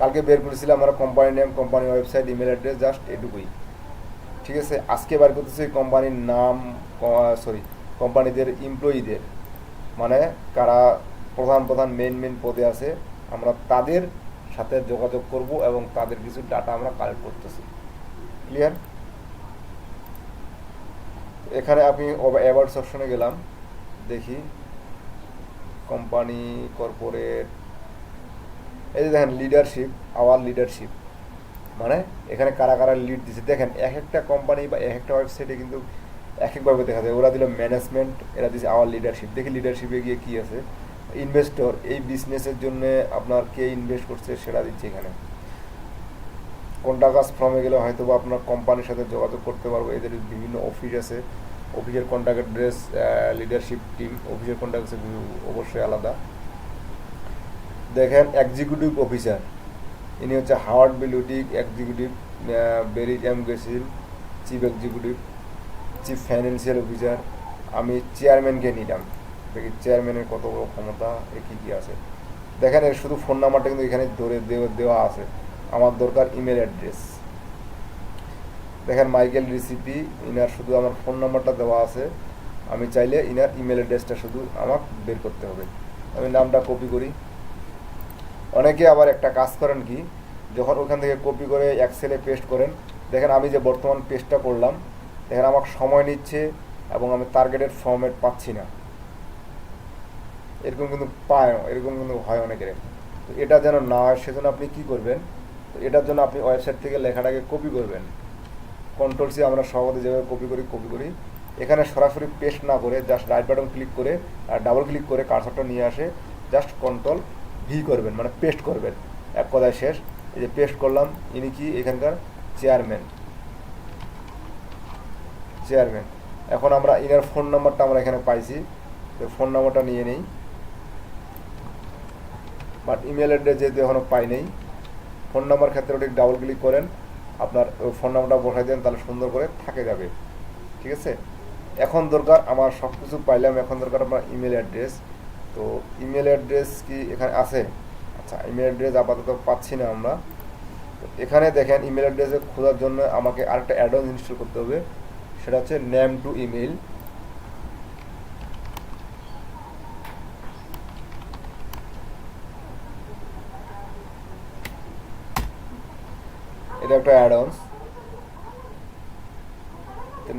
কালকে বের করেছিলাম আমরা company name, company website, email address, just এটুকুই। ঠিক আছে, আজকে বার করতেছি কোম্পানির নাম, কোম্পানিদের এমপ্লয়িদের, মানে কারা প্রধান প্রধান মেন পদে আছে, আমরা তাদের সাথে যোগাযোগ করব এবং তাদের কিছু ডাটা আমরা কালেক্ট করতেছি। ক্লিয়ার? এখানে আমি অ্যাওয়ার্ডস অপশনে গেলাম, দেখি কোম্পানি, কর্পোরেট, এই যে দেখেন লিডারশিপ, আওয়ার লিডারশিপ, মানে এখানে কারা কারা লিড দিচ্ছে। দেখেন এক একটা কোম্পানি বা এক একটা ওয়েবসাইটে কিন্তু এক একভাবে দেখা যায়। ওরা দিল ম্যানেজমেন্ট, এরা দিচ্ছে আওয়ার লিডারশিপ। দেখি লিডারশিপে গিয়ে কী আছে, ইনভেস্টর, এই বিজনেসের জন্য আপনার কে ইনভেস্ট করছে সেটা দিচ্ছে এখানে। কন্টাক্ট ফর্মে গেলে হয়তো বা আপনার কোম্পানির সাথে যোগাযোগ করতে পারবো। এদের বিভিন্ন অফিস আছে, অফিসের কন্ট্যাক্ট অ্যাড্রেস, লিডারশিপ টিম, অফিসের কন্ট্যাক্ট অবশ্যই আলাদা। দেখেন এক্সিকিউটিভ অফিসার, ইনি হচ্ছে হাওয়ার্ড বিলুটিক এক্সিকিউটিভ, বেরিজ এম গেসিল chief executive, chief financial officer. আমি চেয়ারম্যানকে নিলাম, দেখি চেয়ারম্যানের কত বড় ক্ষমতা, এ কী কী আছে। দেখেন এর শুধু ফোন নাম্বারটা কিন্তু এখানে ধরে দেওয়া আছে, আমার দরকার ইমেল অ্যাড্রেস। দেখেন মাইকেল রিসিপি, ইনার শুধু আমার ফোন নাম্বারটা দেওয়া আছে, আমি চাইলে ইনার ইমেল অ্যাড্রেসটা শুধু আমার বের করতে হবে। আমি নামটা কপি করি। অনেকে আবার একটা কাজ করেন কি, যখন ওখান থেকে কপি করে এক্সেলে পেস্ট করেন, দেখেন আমি যে বর্তমান পেস্টটা করলাম, দেখেন আমার সময় নিচ্ছে এবং আমি টার্গেটেড ফরম্যাট পাচ্ছি না। এরকম কিন্তু এরকম কিন্তু হয় অনেকের। তো এটা যেন না হয় সেজন্য আপনি কি করবেন, তো এটার জন্য আপনি ওয়েবসাইট থেকে লেখাটাকে কপি করবেন। কন্ট্রোল সি আমরা সহজে যেভাবে কপি করি এখানে সরাসরি পেস্ট না করে জাস্ট রাইট বাটন ক্লিক করে আর ডাবল ক্লিক করে কার্সরটা নিয়ে আসে জাস্ট কন্ট্রোল ভি করবেন, মানে পেস্ট করবেন, এক কথায় শেষ। এই যে পেস্ট করলাম, ইনি কি এখানকার চেয়ারম্যান। এখন আমরা ইনার ফোন নাম্বারটা আমরা এখানে পাইছি, তো ফোন নাম্বারটা নিয়ে নেই, বাট ইমেল অ্যাড্রেস যেহেতু এখনও পাই নেই, ফোন নাম্বার ক্ষেত্রে ওটি ডাবল ক্লিক করেন, আপনার ওই ফোন নাম্বারটা বসাই দেন, তাহলে সুন্দর করে থাকে যাবে। ঠিক আছে, এখন দরকার আমার সব কিছু পাইলাম, এখন দরকার আমার ইমেল অ্যাড্রেস। তো ইমেল অ্যাড্রেস কি এখানে আছে? আচ্ছা, ইমেল অ্যাড্রেস আপাতত পাচ্ছি না আমরা। তো এখানে দেখেন ইমেল অ্যাড্রেসে খোঁজার জন্য আমাকে আরেকটা অ্যাড অন ইনস্টল করতে হবে, সেটা হচ্ছে নেম টু ইমেল। এটা একটা add ons,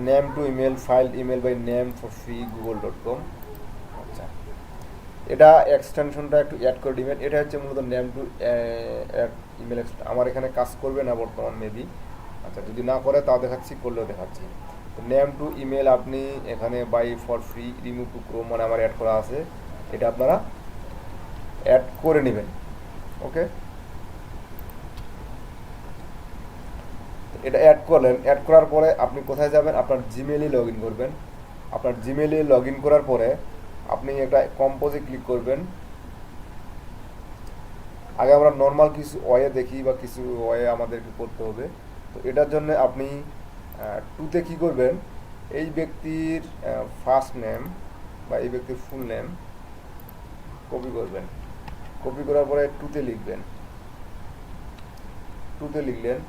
name to email ফাইল email by name for free google.com। আচ্ছা, এটা এক্সটেনশনটা একটু অ্যাড করে দিবেন। এটা হচ্ছে মূলত নেম টু ইমেল। আমার এখানে কাজ করবে না বর্তমান মেবি। আচ্ছা, যদি না করে তাও দেখাচ্ছি, করলেও দেখাচ্ছি। তো নেম টু ইমেল আপনি এখানে by for free remove to Chrome, মানে আমার অ্যাড করা আছে, এটা আপনারা অ্যাড করে নেবেন। ওকে, এটা অ্যাড করলেন, অ্যাড করার পরে আপনি কোথায় যাবেন? আপনার জিমেইলে লগ ইন করবেন। আপনার জিমেইলে লগ ইন করার পরে আপনি একটা কম্পোজে ক্লিক করবেন। আগে আমরা নর্মাল কিছু ওয়ে দেখি বা কিছু ওয়ে আমাদেরকে করতে হবে। তো এটার জন্য আপনি টুতে কী করবেন? এই ব্যক্তির ফার্স্ট নেম বা এই ব্যক্তির ফুল নেম কপি করবেন। কপি করার পরে টুতে লিখবেন। টুতে লিখলেন,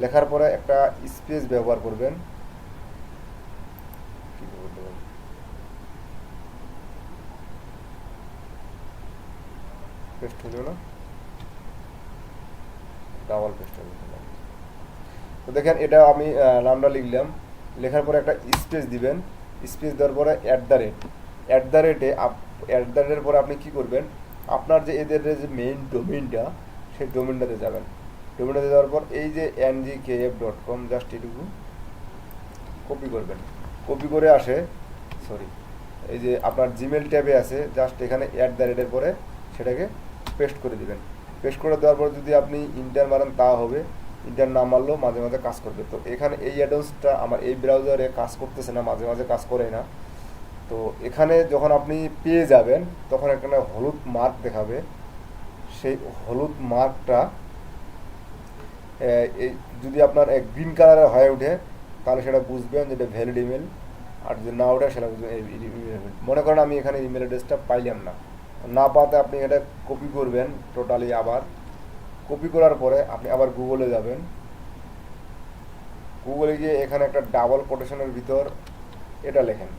লেখার পরে একটা স্পেস ব্যবহার করবেন। কি করতে পারি? পেস্ট হলো না, ডাবল পেস্ট হলো। তো দেখেন, এটা আমি নামটা লিখলাম, লেখার পরে একটা স্পেস দিবেন। স্পেস দেওয়ার পরে অ্যাট দ্য রেটের পরে আপনি কি করবেন? আপনার যে এদের যে মেইন ডোমেইনটা, সেই ডোমেইনটাতে যাবেন। ডোমেইনটাতে যাওয়ার পর এই যে ngkf.com জাস্ট এটুকু কপি করবেন। কপি করে আসে, সরি, এই যে আপনার জিমেল ট্যাবে আছে, জাস্ট এখানে অ্যাট দ্য রেটের পরে সেটাকে পেস্ট করে দিবেন। পেস্ট করে দেওয়ার পর যদি আপনি ইন্টার মারেন তা হবে, ইন্টার না মারলেও মাঝে মাঝে কাজ করবে। তো এখানে এই অ্যাডভান্সটা আমার এই ব্রাউজারে কাজ করতেছে না, মাঝে মাঝে কাজ করে না। তো এখানে যখন আপনি পেয়ে যাবেন তখন এখানে হলুদ মার্ক দেখাবে। সেই হলুদ মার্কটা এই যদি আপনার গ্রিন কালারের হয়ে ওঠে তাহলে সেটা বুঝবেন যে এটা ভ্যালিড ইমেল, আর যদি না ওঠে সেটা বুঝবেন মনে করেন আমি এখানে ইমেল অ্যাড্রেসটা পাইলাম না, না পাতে আপনি এটা কপি করবেন টোটালি। আবার কপি করার পরে আপনি আবার গুগলে যাবেন। গুগলে গিয়ে এখানে একটা ডাবল কোটেশনের ভিতর এটা লেখেন।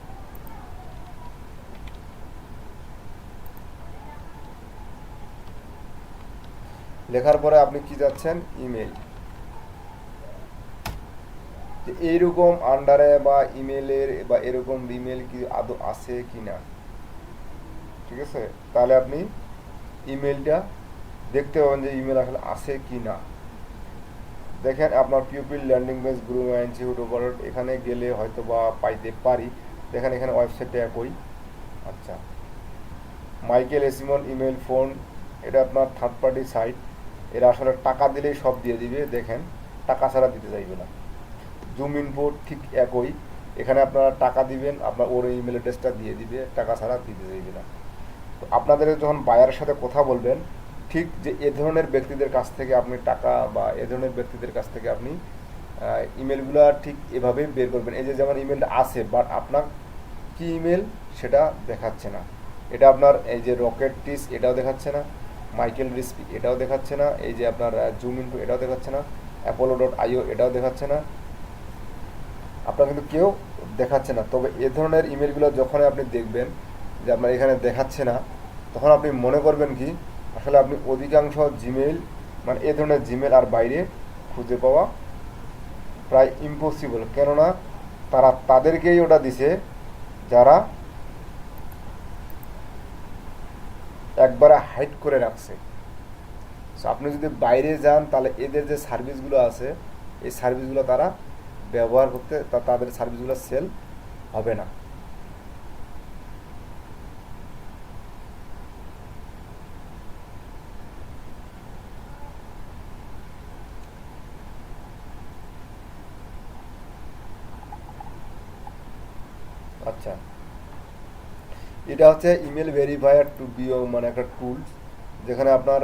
লেখার পরে আপনি কি যাচ্ছেন? ইমেল। এইরকম আন্ডারে বা ইমেলের বা এরকম ইমেল কি আদৌ আছে কি না, ঠিক আছে? তাহলে আপনি ইমেলটা দেখতে পাবেন যে ইমেল আসলে আছে কি না। দেখেন, আপনার pupil landing page group institute overall, এখানে গেলে হয়তো বা পাইতে পারি। দেখেন এখানে ওয়েবসাইটটা একই। আচ্ছা, মাইকেল এসিমন ইমেল ফোন, এটা আপনার থার্ড পার্টি সাইট। এরা আসলে টাকা দিলেই সব দিয়ে দিবে, দেখেন টাকা ছাড়া দিতে চাইবে না। জুম ইনপুট ঠিক একই, এখানে আপনারা টাকা দিবেন, আপনার ওর ইমেল অ্যাড্রেসটা দিয়ে দিবে, টাকা ছাড়া দিতে চাইবে না। তো আপনাদের যখন বায়ারের সাথে কথা বলবেন, ঠিক যে এ ধরনের ব্যক্তিদের কাছ থেকে আপনি টাকা বা এ ধরনের ব্যক্তিদের কাছ থেকে আপনি ইমেলগুলো ঠিক এভাবেই বের করবেন। এই যে যেমন ইমেলটা আছে, বাট আপনার কি ইমেল সেটা দেখাচ্ছে না। এটা আপনার এই যে রকেট টিস এটাও দেখাচ্ছে না, মাইকেল রিস্পি এটাও দেখাচ্ছে না, এই যে আপনার জুম ইনটু এটাও দেখাচ্ছে না, apollo.io এটাও দেখাচ্ছে না, আপনার কিন্তু কেউ দেখাচ্ছে না। তবে এ ধরনের ইমেলগুলো যখন আপনি দেখবেন যে আপনার এখানে দেখাচ্ছে না, তখন আপনি মনে করবেন কি আসলে আপনি অধিকাংশ জিমেইল, মানে এ ধরনের জিমেল আর বাইরে খুঁজে পাওয়া প্রায় ইম্পসিবল। কেননা তারা তাদেরকেই ওটা দিছে যারা একবারে হাইড করে রাখছে। সো আপনি যদি বাইরে যান তাহলে এদের যে সার্ভিসগুলো আছে এই সার্ভিসগুলো তারা ব্যবহার করতে, তাদের সার্ভিসগুলো সেল হবে না। আচ্ছা, এটা হচ্ছে ইমেল ভেরিফায়ার টু বিও, মানে একটা টুল যেখানে আপনার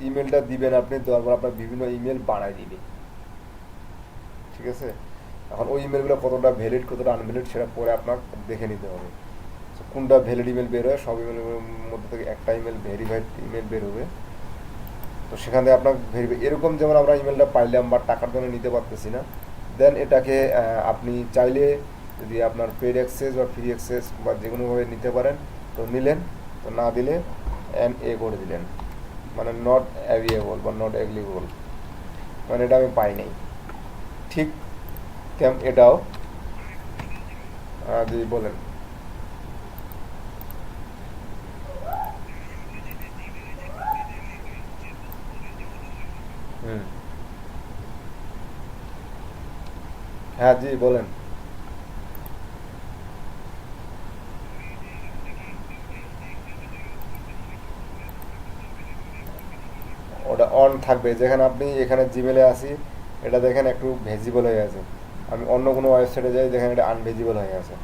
ইমেলটা দিবেন, আপনি দেওয়ার পর আপনার বিভিন্ন ইমেল বানায় দিবে। ঠিক আছে, এখন ওই ইমেলগুলো কতটা ভ্যালিড কতটা আনভ্যালিড সেটা পরে আপনার দেখে নিতে হবে। So, কোনটা ভ্যালিড ইমেল বের হয়, সব ইমেলের মধ্যে থেকে একটা ইমেল ভেরিফাইড ইমেল বের হবে। তো সেখান থেকে আপনার ভেরিফাই, এরকম যেমন আমরা ইমেলটা পাইলাম বা টাকার জন্য নিতে পারতেছি না, দেন এটাকে আপনি চাইলে যদি আপনার পেড অ্যাক্সেস বা ফ্রি অ্যাক্সেস বা যে কোনোভাবে নিতে পারেন, তো নিলেন, তো না দিলে NA করে দিলেন, মানে নট অ্যাভিয়েবল বা নট এগ্লিবল, মানে এটা আমি পাই নাই। ঠিক এটাও যদি বলেন। হুম, হ্যাঁ জি বলেন। ওটা অন থাকবে, যেখানে আপনি এখানে জিমেলে আসি, এটা দেখেন একটু ভেজিবল হয়ে আছে। আমি অন্য কোনো ওয়েবসাইটে যাই, দেখেন এটা আনভেজিবল হয়ে আছে।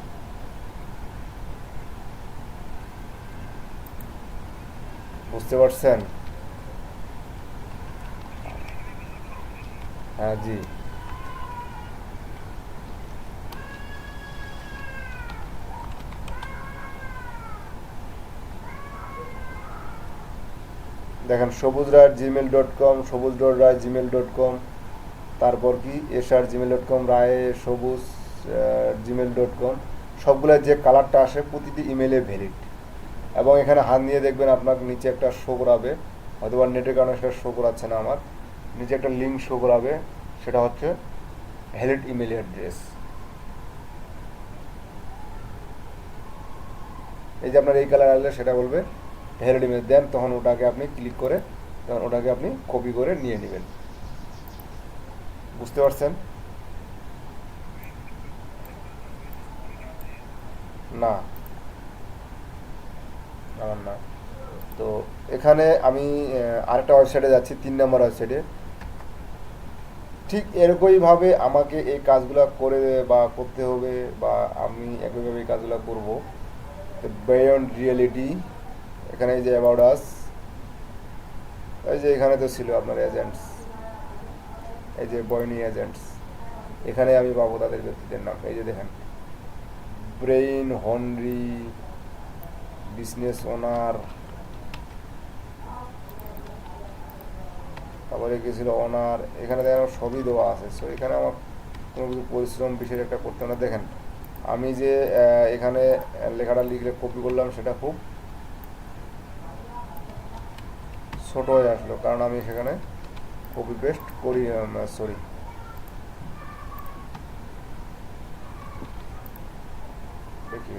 বুঝতে পারছেন? হ্যাঁ জি। দেখেন সবুজ রায় gmail.com, সবুজ ডট রায় gmail.com, তারপর কি SR gmail.com, রায় সবুজ gmail.com, সবগুলো যে কালারটা আসে প্রতিটি ইমেলে ভ্যালিড। এবং এখানে হাত নিয়ে দেখবেন আপনার নিচে একটা শো করাবে, অথবা নেটের কারণে সেটা শো করাচ্ছে না আমার, নিচে একটা লিঙ্ক শো করাবে, সেটা হচ্ছে ভ্যালিড ইমেল অ্যাড্রেস। এই যে আপনার এই কালার আসলে সেটা বলবে ভ্যালিড ইমেল, দেন তখন ওটাকে আপনি ক্লিক করে তখন ওটাকে আপনি কপি করে নিয়ে নেবেন। বুঝতে পারছেন? না, আমার না। তো এখানে আমি আরেকটা ওয়েবসাইটে যাচ্ছি, 3 নম্বর ওয়েবসাইটে। ঠিক এরকমইভাবে আমাকে এই কাজগুলো করে বা করতে হবে, বা আমি একইভাবে এই কাজগুলো করবো। তো বিয়ন্ড রিয়েলিটি, এখানে এই যে অ্যাবাউট আস, এই যে এখানে তো ছিল আপনার এজেন্টস, এই যে বয়নি এজেন্টস, এখানে আমি পাবো তাদের ব্যক্তিদের নাম। এই যে দেখেন, ব্রেইন হনরি, বিজনেস ওনার, তারপরে গেছিলো ওনার, এখানে দেখেন সবই দেওয়া আছে। সো এখানে আমার কোনো কিছু পরিশ্রম বিশেষ একটা করতে না। দেখেন আমি যে এখানে লেখাটা লিখলে কপি করলাম, সেটা খুব ছোট হয়ে আসলো, কারণ আমি সেখানে কপি পেস্ট করি, সরি, দেখি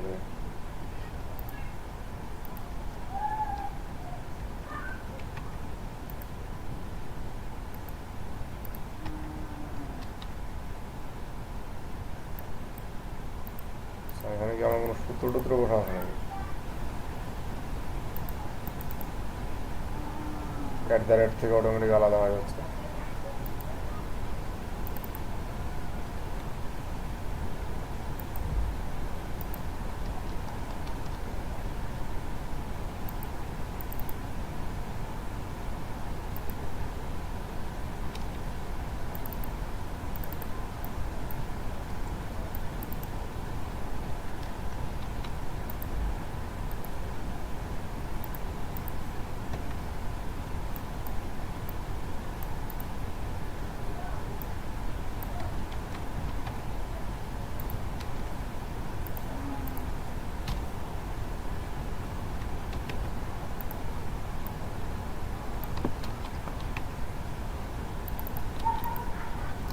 এখানে কি আমার কোনো সূত্র টুত্র বসা আছে নাকি? @ থেকে অটোমেটিক আলাদা হয়ে যাচ্ছে।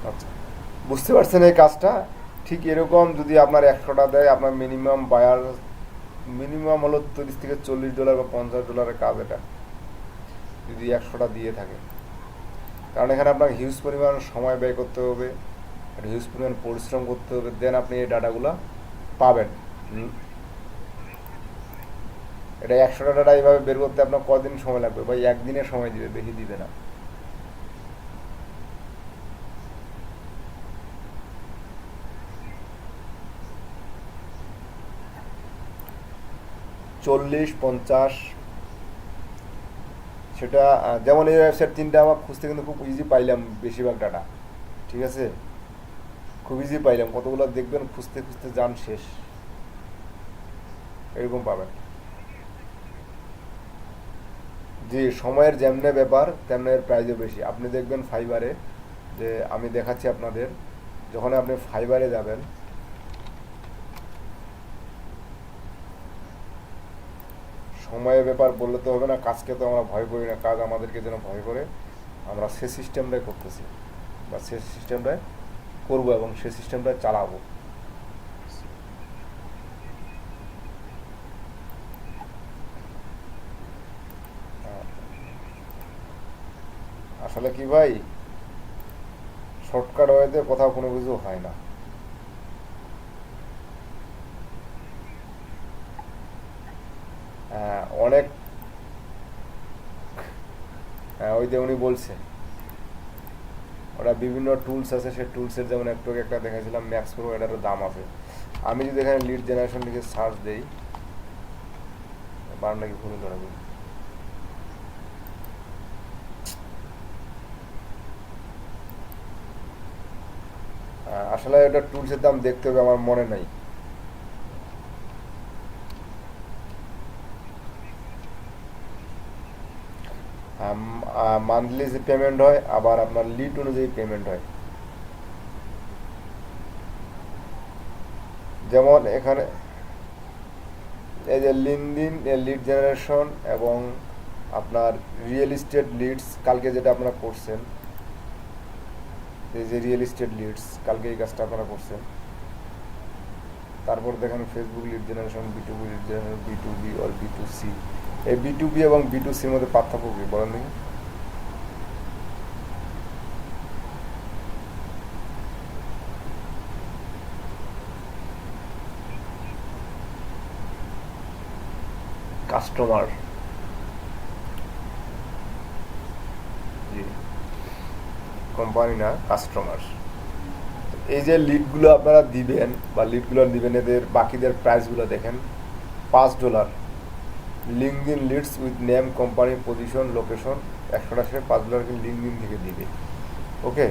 আচ্ছা, বুঝতে পারছেন এই কাজটা? ঠিক এরকম যদি আপনার 100টা দেয়, আপনার মিনিমাম বায়ার মিনিমাম হলো $30 থেকে $40 বা $50 কাজ এটা, যদি 100টা দিয়ে থাকে। কারণ এখানে আপনাকে হিউজ পরিমাণ সময় ব্যয় করতে হবে, হিউজ পরিমাণ পরিশ্রম করতে হবে, দেন আপনি এই ডাটাগুলো পাবেন। হুম। এটা 100টা ডাটা এইভাবে বের করতে আপনার কদিন সময় লাগবে? ভাই একদিনের সময় দিবে, বেশি দিবে না। 40-50, সেটা যেমন এই ওয়েবসাইট তিনটা আমার খুঁজতে কিন্তু খুব ইজি পাইলাম বেশিরভাগ ডাটা। ঠিক আছে, খুব ইজি পাইলাম, কতগুলো দেখবেন খুঁজতে খুঁজতে যান শেষ, এরকম পাবেন। যে সময়ের যেমনে ব্যাপার তেমনি এর প্রাইসও বেশি। আপনি দেখবেন ফাইবারে, যে আমি দেখাচ্ছি আপনাদের, যখন আপনি ফাইবারে যাবেন, সময়ের ব্যাপার বললে তো হবে না, কাজকে তো আমরা ভয় করি না, কাজ আমাদেরকে যেন ভয় করে, আমরা সে সিস্টেমটাই করতেছি, বা সে সিস্টেমটাই করবো এবং সে সিস্টেমটাই চালাবো। আসলে কি ভাই, শর্টকাট ওয়েতে কোথাও কোনো কিছু হয় না। অনেক, ওই যে উনি বলছে, ওরা বিভিন্ন টুলস আছে, সেই টুলসের যেমন একটু আগে একটা দেখেছিলাম ম্যাক্স প্রো, এটারও দাম আছে। আমি যদি এখানে লিড জেনারেশন লিখে সার্চ দেই, বার নাকি ভুল ধরাবো, আসলে এটা টুলসের দাম দেখতে হবে, আমার মনে নাই। মান্থলি যে পেমেন্ট হয়, আবার আপনার লিড অনুযায়ী পেমেন্ট হয়। যেমন এখানে এই যে লিনদিন লিড জেনারেশন এবং আপনার রিয়েল এস্টেট লিডস, কালকে যেটা আপনারা করছেন, এই যে রিয়েল এস্টেট লিডস কালকে এই কাজটা আপনারা করছেন। তারপর দেখেন Facebook lead generation, বিটুবি lead generation, বিটুবি আর বিটুসি। এই বিটুবি এবং বিটুসির মধ্যে পার্থক্য কি বলেন দেখি? কাস্টমার, জি, কোম্পানি না, কাস্টমার। এই যে লিডগুলো আপনারা দিবেন বা লিডগুলো দিবেন, এদের বাকিদের প্রাইসগুলো দেখেন। $5 LinkedIn leads with name, company, position, location, 100টা সে $5 কিন্তু লিঙ্কডিন থেকে দিবে। ওকে,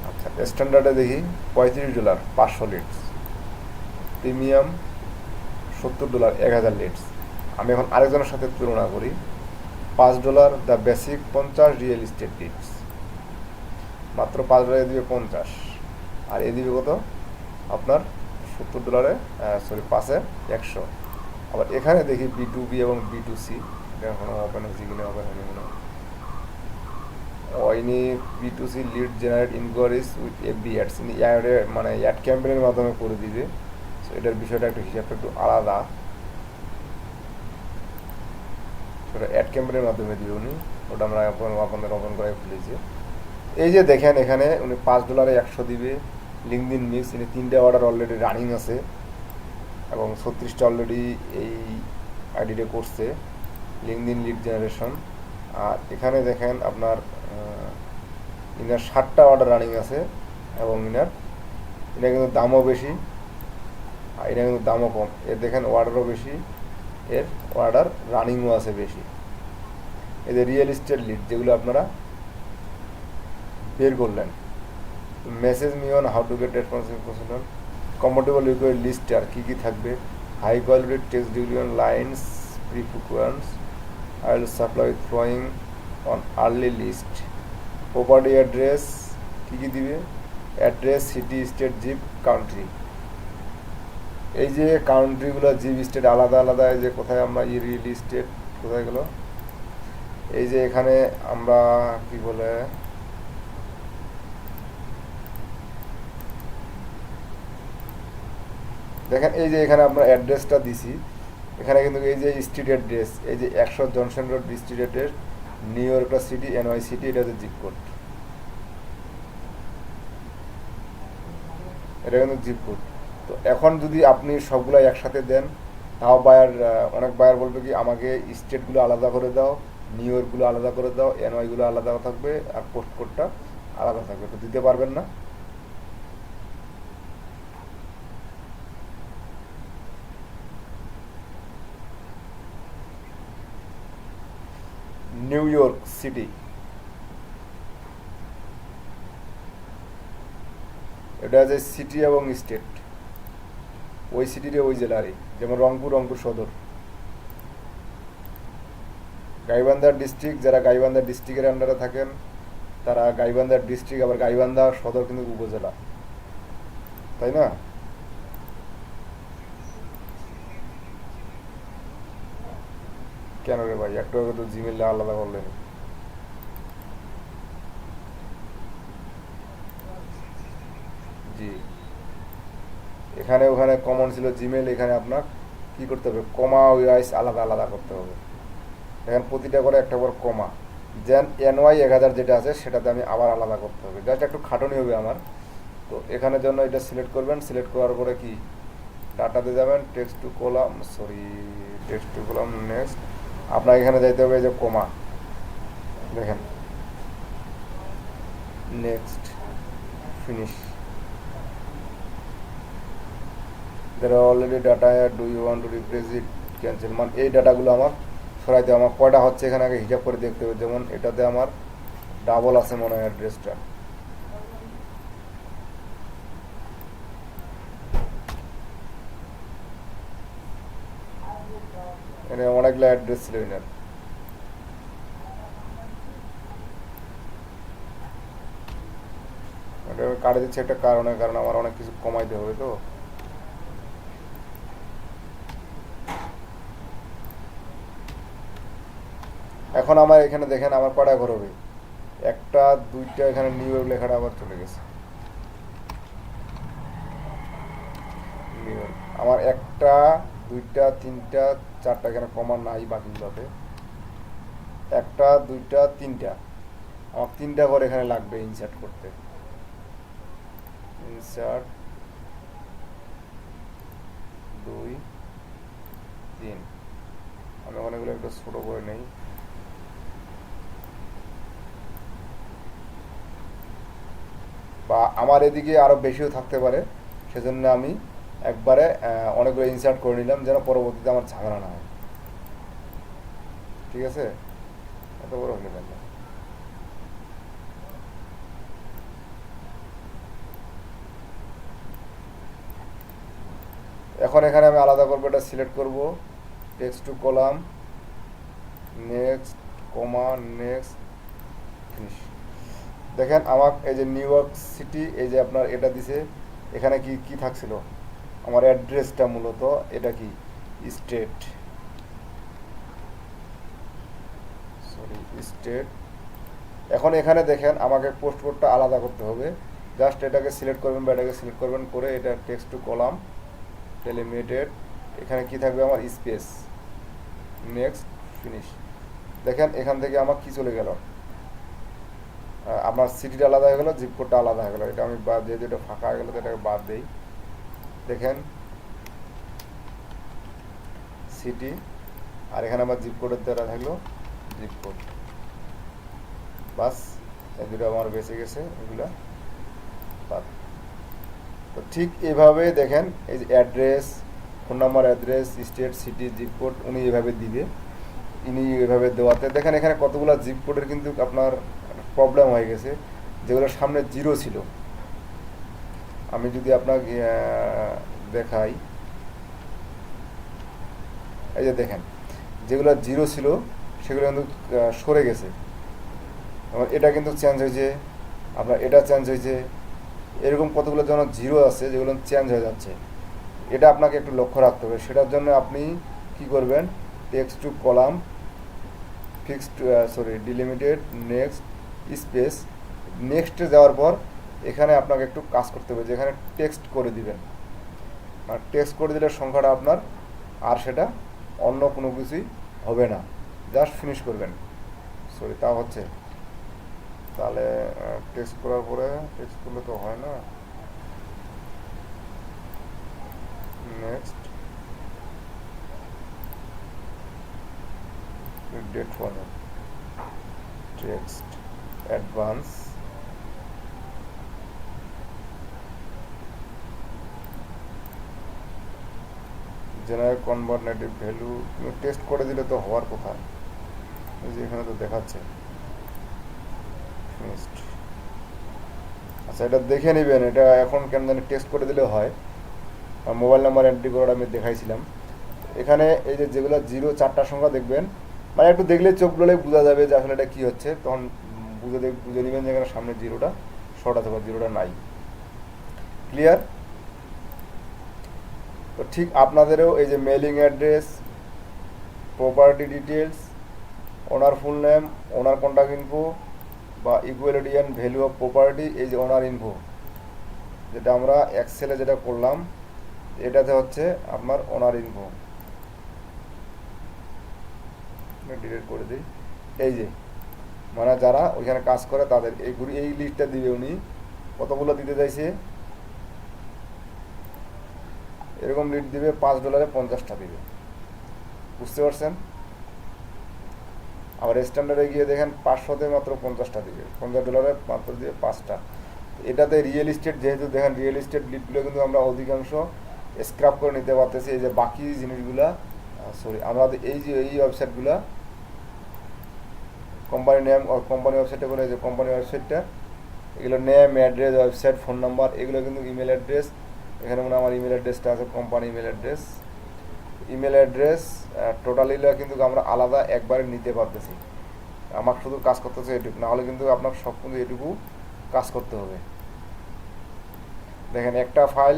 আচ্ছা, স্ট্যান্ডার্ডে দেখি $35 500 লিডস, প্রিমিয়াম $70 1000 লিডস। আমি এখন আরেকজনের সাথে তুলনা করি, $5 the basic, 50 real estate leads, মাত্র $5 দিবে 50, আর এ দিবে কত আপনার $70, সরি 5-এ 100। আবার এখানে দেখি বিটুবি এবং বিটুসি, এটা এখনো ওপেন হয়েছে কিনা, ওপেন হয়নি মনে হয়। ইনি B2C lead generate inquiries with FB ads, ইনি অ্যাডে মানে অ্যাড ক্যাম্পেনের মাধ্যমে করে দিবে। সো এটার বিষয়টা একটু হিসাবটা একটু আলাদা, সেটা অ্যাড ক্যাম্পেনের মাধ্যমে দিবে উনি, ওটা আমরা আপনাদের ওপেন করে খুলেছি। এই যে দেখেন এখানে উনি $5 100 দিবে। লিঙ্কডিন মিক্স, ইনি 3টে অর্ডার অলরেডি রানিং আছে এবং 36টা অলরেডি এই আইডিটা করছে, লিঙ্কডিন লিড জেনারেশন। আর এখানে দেখেন আপনার ইনার 60টা অর্ডার রানিং আছে এবং এটা কিন্তু দামও বেশি, আর এটা কিন্তু দামও কম। এর দেখেন অর্ডারও বেশি, এর অর্ডার রানিংও আছে বেশি। এদের রিয়েল এস্টেট লিড যেগুলো আপনারা বের করলেন, message me on how to get responsive procedure, comfortable required list আর কী কী থাকবে, high quality text delivery lines, preference, I will supply with flowing on early list, property address কী কী দিবে, address, city, state, zip, country. এই যে কান্ট্রিগুলো, জিপ, স্টেট আলাদা আলাদা, এই যে কোথায় আমরা রিয়েল স্টেট কোথায় গেল, এই যে এখানে আমরা কি বলে, দেখেন এই যে এখানে আমরা অ্যাড্রেসটা দিছি, এখানে কিন্তু এই যে স্ট্রিট অ্যাড্রেস, এই যে 100 Johnson road street address, new York city, NY city, এটা হচ্ছে জিপ কোড, এটা কিন্তু জিপ কোড। তো এখন যদি আপনি সবগুলো একসাথে দেন, তাও বায়ার, অনেক বায়ার বলবে কি আমাকে স্টেটগুলো আলাদা করে দাও, নিউ ইয়র্কগুলো আলাদা করে দাও, এনওয়াইগুলো আলাদা থাকবে, আর পোস্ট কোডটা আলাদা থাকবে। তো দিতে পারবেন না। নিউ ইয়র্ক সিটি, এটা যে সিটি এবং স্টেট, ওই সিটির ওই জেলারই, যেমন রংপুর, রংপুর সদর। গাইবান্ধা ডিস্ট্রিক্ট, যারা গাইবান্ধা ডিস্ট্রিক্টের আন্ডারে থাকেন তারা গাইবান্ধা ডিস্ট্রিক্ট, আবার গাইবান্ধা সদর কিন্তু উপজেলা, তাই না? কেন রে ভাই, একটু আগে তো জিমেল আলাদা করলেন। জি, এখানে ওখানে কমন ছিল জিমেল, এখানে আপনার কি করতে হবে, কমা ওয়াইজ আলাদা আলাদা করতে হবে। দেখেন প্রতিটা করে একটা করে কমা, যেন এনওয়াই 1000 যেটা আছে সেটাতে আমি আবার আলাদা করতে হবে, জাস্ট একটু খাটুনি হবে আমার। তো এখানের জন্য এটা সিলেক্ট করবেন, সিলেক্ট করার পরে কি ডাটাতে যাবেন, text to column, sorry text to column, next আপনার এখানে যাইতে হবে এই যে কমা, দেখেন next, finish. there are already data here, do you want to replace it, cancel। মানে এই ডাটাগুলো আমার সরাইতে আমার কয়টা হচ্ছে এখানে আগে হিসাব করে দেখতে হবে। যেমন এটাতে আমার ডাবল আছে মনে হয় অ্যাড্রেসটা, এখানে অনেকগুলো অ্যাড্রেস ছিল এনার। এটা কাটে দিচ্ছে একটা কারণে, কারণ আমার অনেক কিছু কমাইতে হবে। তো এখন আমার এখানে দেখেন আমার কটা ঘর হবে, একটা দুইটা, এখানে নিউ ইয়র্ক লেখাটা আবার চলে গেছে। নিউ ইয়র্ক আমার একটা দুইটা তিনটা চারটা, এখানে কমা নাই বাকিগুলোতে, একটা দুইটা তিনটা, আমার তিনটা ঘর এখানে লাগবে ইনসার্ট করতে। ইনসার্ট 2 3, আমি অনেকগুলো একটু ছোট করে নেই। বা আমার এদিকে আরো বেশিও থাকতে পারে, সেজন্য আমি একবারে অনেকগুলো ইনসার্ট করে নিলাম, যেন পরবর্তীতে আমার ঝামেলা না হয়। ঠিক আছে, এত বড় হলে কেন? এখন এখানে আমি আলাদা করবো, এটা সিলেক্ট করব, text to column, next comma, next, finish. দেখেন আমার এই যে নিউ ইয়র্ক সিটি, এই যে আপনার এটা দিছে, এখানে কি কি থাকছিল, আমার অ্যাড্রেসটা মূলত এটা কি স্টেট, সরি স্টেট। এখন এখানে দেখেন আমাকে পোস্ট কোডটা আলাদা করতে হবে, জাস্ট এটাকে সিলেক্ট করবেন বা এটাকে সিলেক্ট করবেন করে এটা টেক্সট টু কলাম, লিমিটেড, এখানে কি থাকবে আমার স্পেস, নেক্সট, ফিনিশ। দেখেন এখান থেকে আমার কি চলে গেল, আমার সিটিটা আলাদা হয়ে গেল, জিপ কোডটা আলাদা হয়ে গেল। এটা আমি বাদ, যেহেতু এটা ফাঁকা হয়ে গেল তো এটাকে বাদ দেই। দেখেন সিটি, আর এখানে আমার জিপ কোডের দ্বারা থাকলো জিপ কোড, বাস এই দুটো আমার বেঁচে গেছে, এগুলো বাদ। তো ঠিক এভাবে দেখেন এই যে address, phone number, address, state, city, zip code উনি এভাবে দিবে। ইনি এভাবে দেওয়াতে দেখেন এখানে কতগুলো জিপ কোডের কিন্তু আপনার প্রবলেম হয়ে গেছে, যেগুলো সামনে জিরো ছিল। আমি যদি আপনাকে দেখাই, এই যে দেখেন যেগুলো জিরো ছিল সেগুলো কিন্তু সরে গেছে। এটা কিন্তু চেঞ্জ হয়েছে, আপনার এটা চেঞ্জ হয়েছে, এরকম কতগুলো যেন জিরো আছে যেগুলো চেঞ্জ হয়ে যাচ্ছে। এটা আপনাকে একটু লক্ষ্য রাখতে হবে। সেটার জন্য আপনি কি করবেন, text to column, fixed, sorry ডিলিমিটেড, next, space, নেক্সটে যাওয়ার পর এখানে আপনাকে একটু কাজ করতে হবে, যেখানে টেক্সট করে দিবেন। আর টেক্সট করে দিলে সংখ্যাটা আপনার আর সেটা অন্য কোনো কিছুই হবে না, জাস্ট ফিনিশ করবেন। সরি তা হচ্ছে, তাহলে টেক্সট করার পরে টেক্সট করলে তো হয় না। Next, date format, text, advance, general convert native value. Test করে দিলে তো হওয়ার কথা, এই যে এখানে তো দেখাচ্ছে ফিনিশড। আচ্ছা, এটা দেখে নেবেন, এটা এখন কেন জানি টেস্ট করে দিলে হয়। মোবাইল নাম্বার এন্ট্রি করাটা আমি দেখাইছিলাম। এখানে এই যে যেগুলো জিরো চারটা সংখ্যা দেখবেন, মানে একটু দেখলে চোখ গুলো বোঝা যাবে যে আসলে এটা কী হচ্ছে, তখন বুঝে নেবেন যে এখানে সামনে জিরোটা শর্ট আছে বা জিরোটা নাই। ক্লিয়ার? তো ঠিক আপনাদেরও এই যে মেলিং অ্যাড্রেস, প্রপার্টি ডিটেলস, ওনার ফুল নেম, ওনার কন্ট্যাক্ট ইনফো বা ইকুয়ালিডিয়ান ভ্যালু অফ প্রপার্টি, এই যে ওনার ইনফো যেটা আমরা এক্সেলে যেটা করলাম, এটাতে হচ্ছে আপনার ওনার ইনফো। ডিলিট করে দিই। এই যে মানে যারা ওইখানে কাজ করে তাদের এই লিস্টটা দিবে উনি। কতগুলো দিতে চাইছে, এরকম লিড দিবে, $5 50টা দিবে। বুঝতে পারছেন? আবার স্ট্যান্ডার্ডে গিয়ে দেখেন 500-তে মাত্র 50টা দিবে, $50 মাত্র দিয়ে 5টা। এটাতে রিয়েল এস্টেট, যেহেতু দেখেন রিয়েল এস্টেট লিডগুলো কিন্তু আমরা অধিকাংশ স্ক্র্যাপ করে নিতে পারতেছি। এই যে বাকি জিনিসগুলা, সরি, আমরা এই যে এই ওয়েবসাইটগুলা কোম্পানি নেম, কোম্পানি ওয়েবসাইটে করে, এই যে কোম্পানি ওয়েবসাইটটা, এগুলো name, address, website, phone number, এগুলো কিন্তু ইমেল অ্যাড্রেস। এখানে মনে আমার ইমেল অ্যাড্রেসটা আছে, company email address. Email address টোটালিগুলো কিন্তু আমরা আলাদা একবারে নিতে পারতেছি। আমার শুধু কাজ করতে হচ্ছে এটুকু, নাহলে কিন্তু আপনার সব কিন্তু এটুকু কাজ করতে হবে। দেখেন একটা ফাইল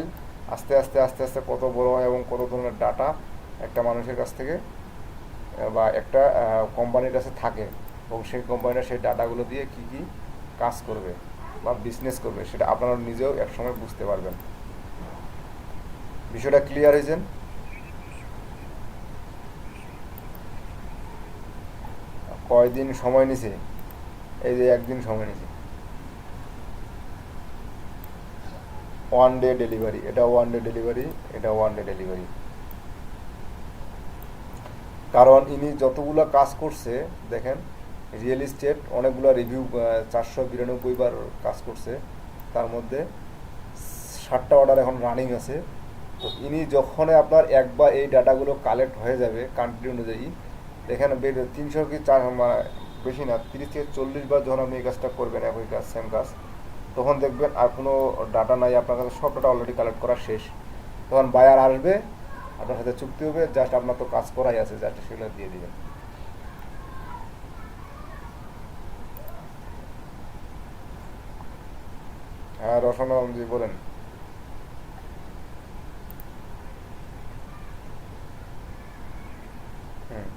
আস্তে আস্তে আস্তে আস্তে কত বড় হয় এবং কত ধরনের ডাটা একটা মানুষের কাছ থেকে বা একটা কোম্পানির কাছে থাকে, এবং সেই কোম্পানিটা সেই ডাটাগুলো দিয়ে কি কি কাজ করবে বা বিজনেস করবে সেটা আপনারা নিজেও একসময় বুঝতে পারবেন। বিষয়টা ক্লিয়ার হয়েছেন? কয়দিন সময় নিছে? এই যে একদিন সময় নিছে। 1 ডে ডেলিভারি, এটা 1 ডে ডেলিভারি, এটা 1 ডে ডেলিভারি। কারণ ইনি যতগুলো কাজ করছে দেখেন, রিয়েল এস্টেট অনেকগুলো রিভিউ, 492 বার কাজ করছে, তার মধ্যে 60টা অর্ডার এখন রানিং আছে। তো ইনি যখন আপনার একবার এই ডাটাগুলো কালেক্ট হয়ে যাবে কান্ট্রি অনুযায়ী, দেখেন 300 কি 4, বেশি না, 30 থেকে 40 বার যখন আপনি এই কাজটা করবেন, একই কাজ, সেম কাজ, তখন দেখবেন আর কোনো ডাটা নাই আপনার কাছে, সব ডাটা অলরেডি কালেক্ট করা শেষ। তখন বায়ার আসবে, আপনার সাথে চুক্তি হবে, জাস্ট আপনার তো কাজ করাই আছে, জাস্ট সেগুলো দিয়ে দিবেন। হ্যাঁ, রসনজি বলেন। হুম,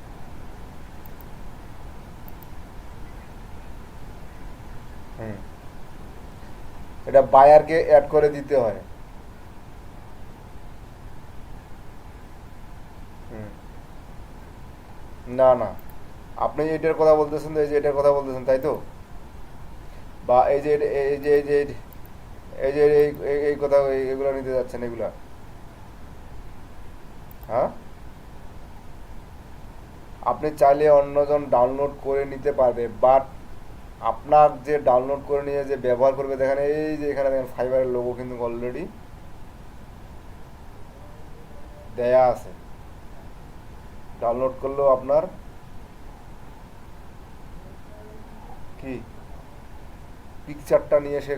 হুম, এটা বায়ারকে অ্যাড করে দিতে হয়। হুম, না না, আপনি এটার কথা বলতেছেন তো, এই যে এটার কথা বলতেছেন তাই তো, বা এই যে এই যে এই যে এই যে এই কথা, এগুলো নিতে যাচ্ছেন এগুলা। হ্যাঁ, আপনি চাইলে অন্যজন ডাউনলোড করে নিতে পারবে, বাট আপনার যে ডাউনলোড করে নিয়ে যে ব্যবহার করবে, দেখেন এই যে এখানে দেখেন ফাইবারের লোগো কিন্তু অলরেডি দেয়া আছে। ডাউনলোড করলেও আপনার কি পিকচারটা নিয়ে সে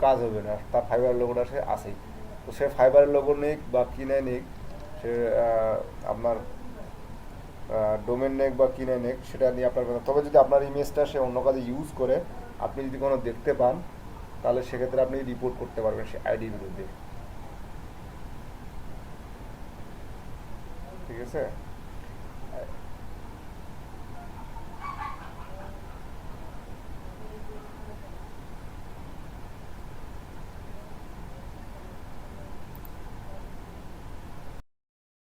কাজ হবে না, তার ফাইবারের লোগোটা সে আসেই। তো সে ফাইবারের লোগো নিক বা কিনে নিক, সে আপনার ডোমেন নেক বা কিনে নেক, সেটা নিয়ে আপনার কথা। তবে যদি আপনার ইমেজটা সে অন্য কাজে ইউজ করে, আপনি যদি কোনো দেখতে পান, তাহলে সেক্ষেত্রে আপনি রিপোর্ট করতে পারবেন সে আইডির বিরুদ্ধে। ঠিক আছে?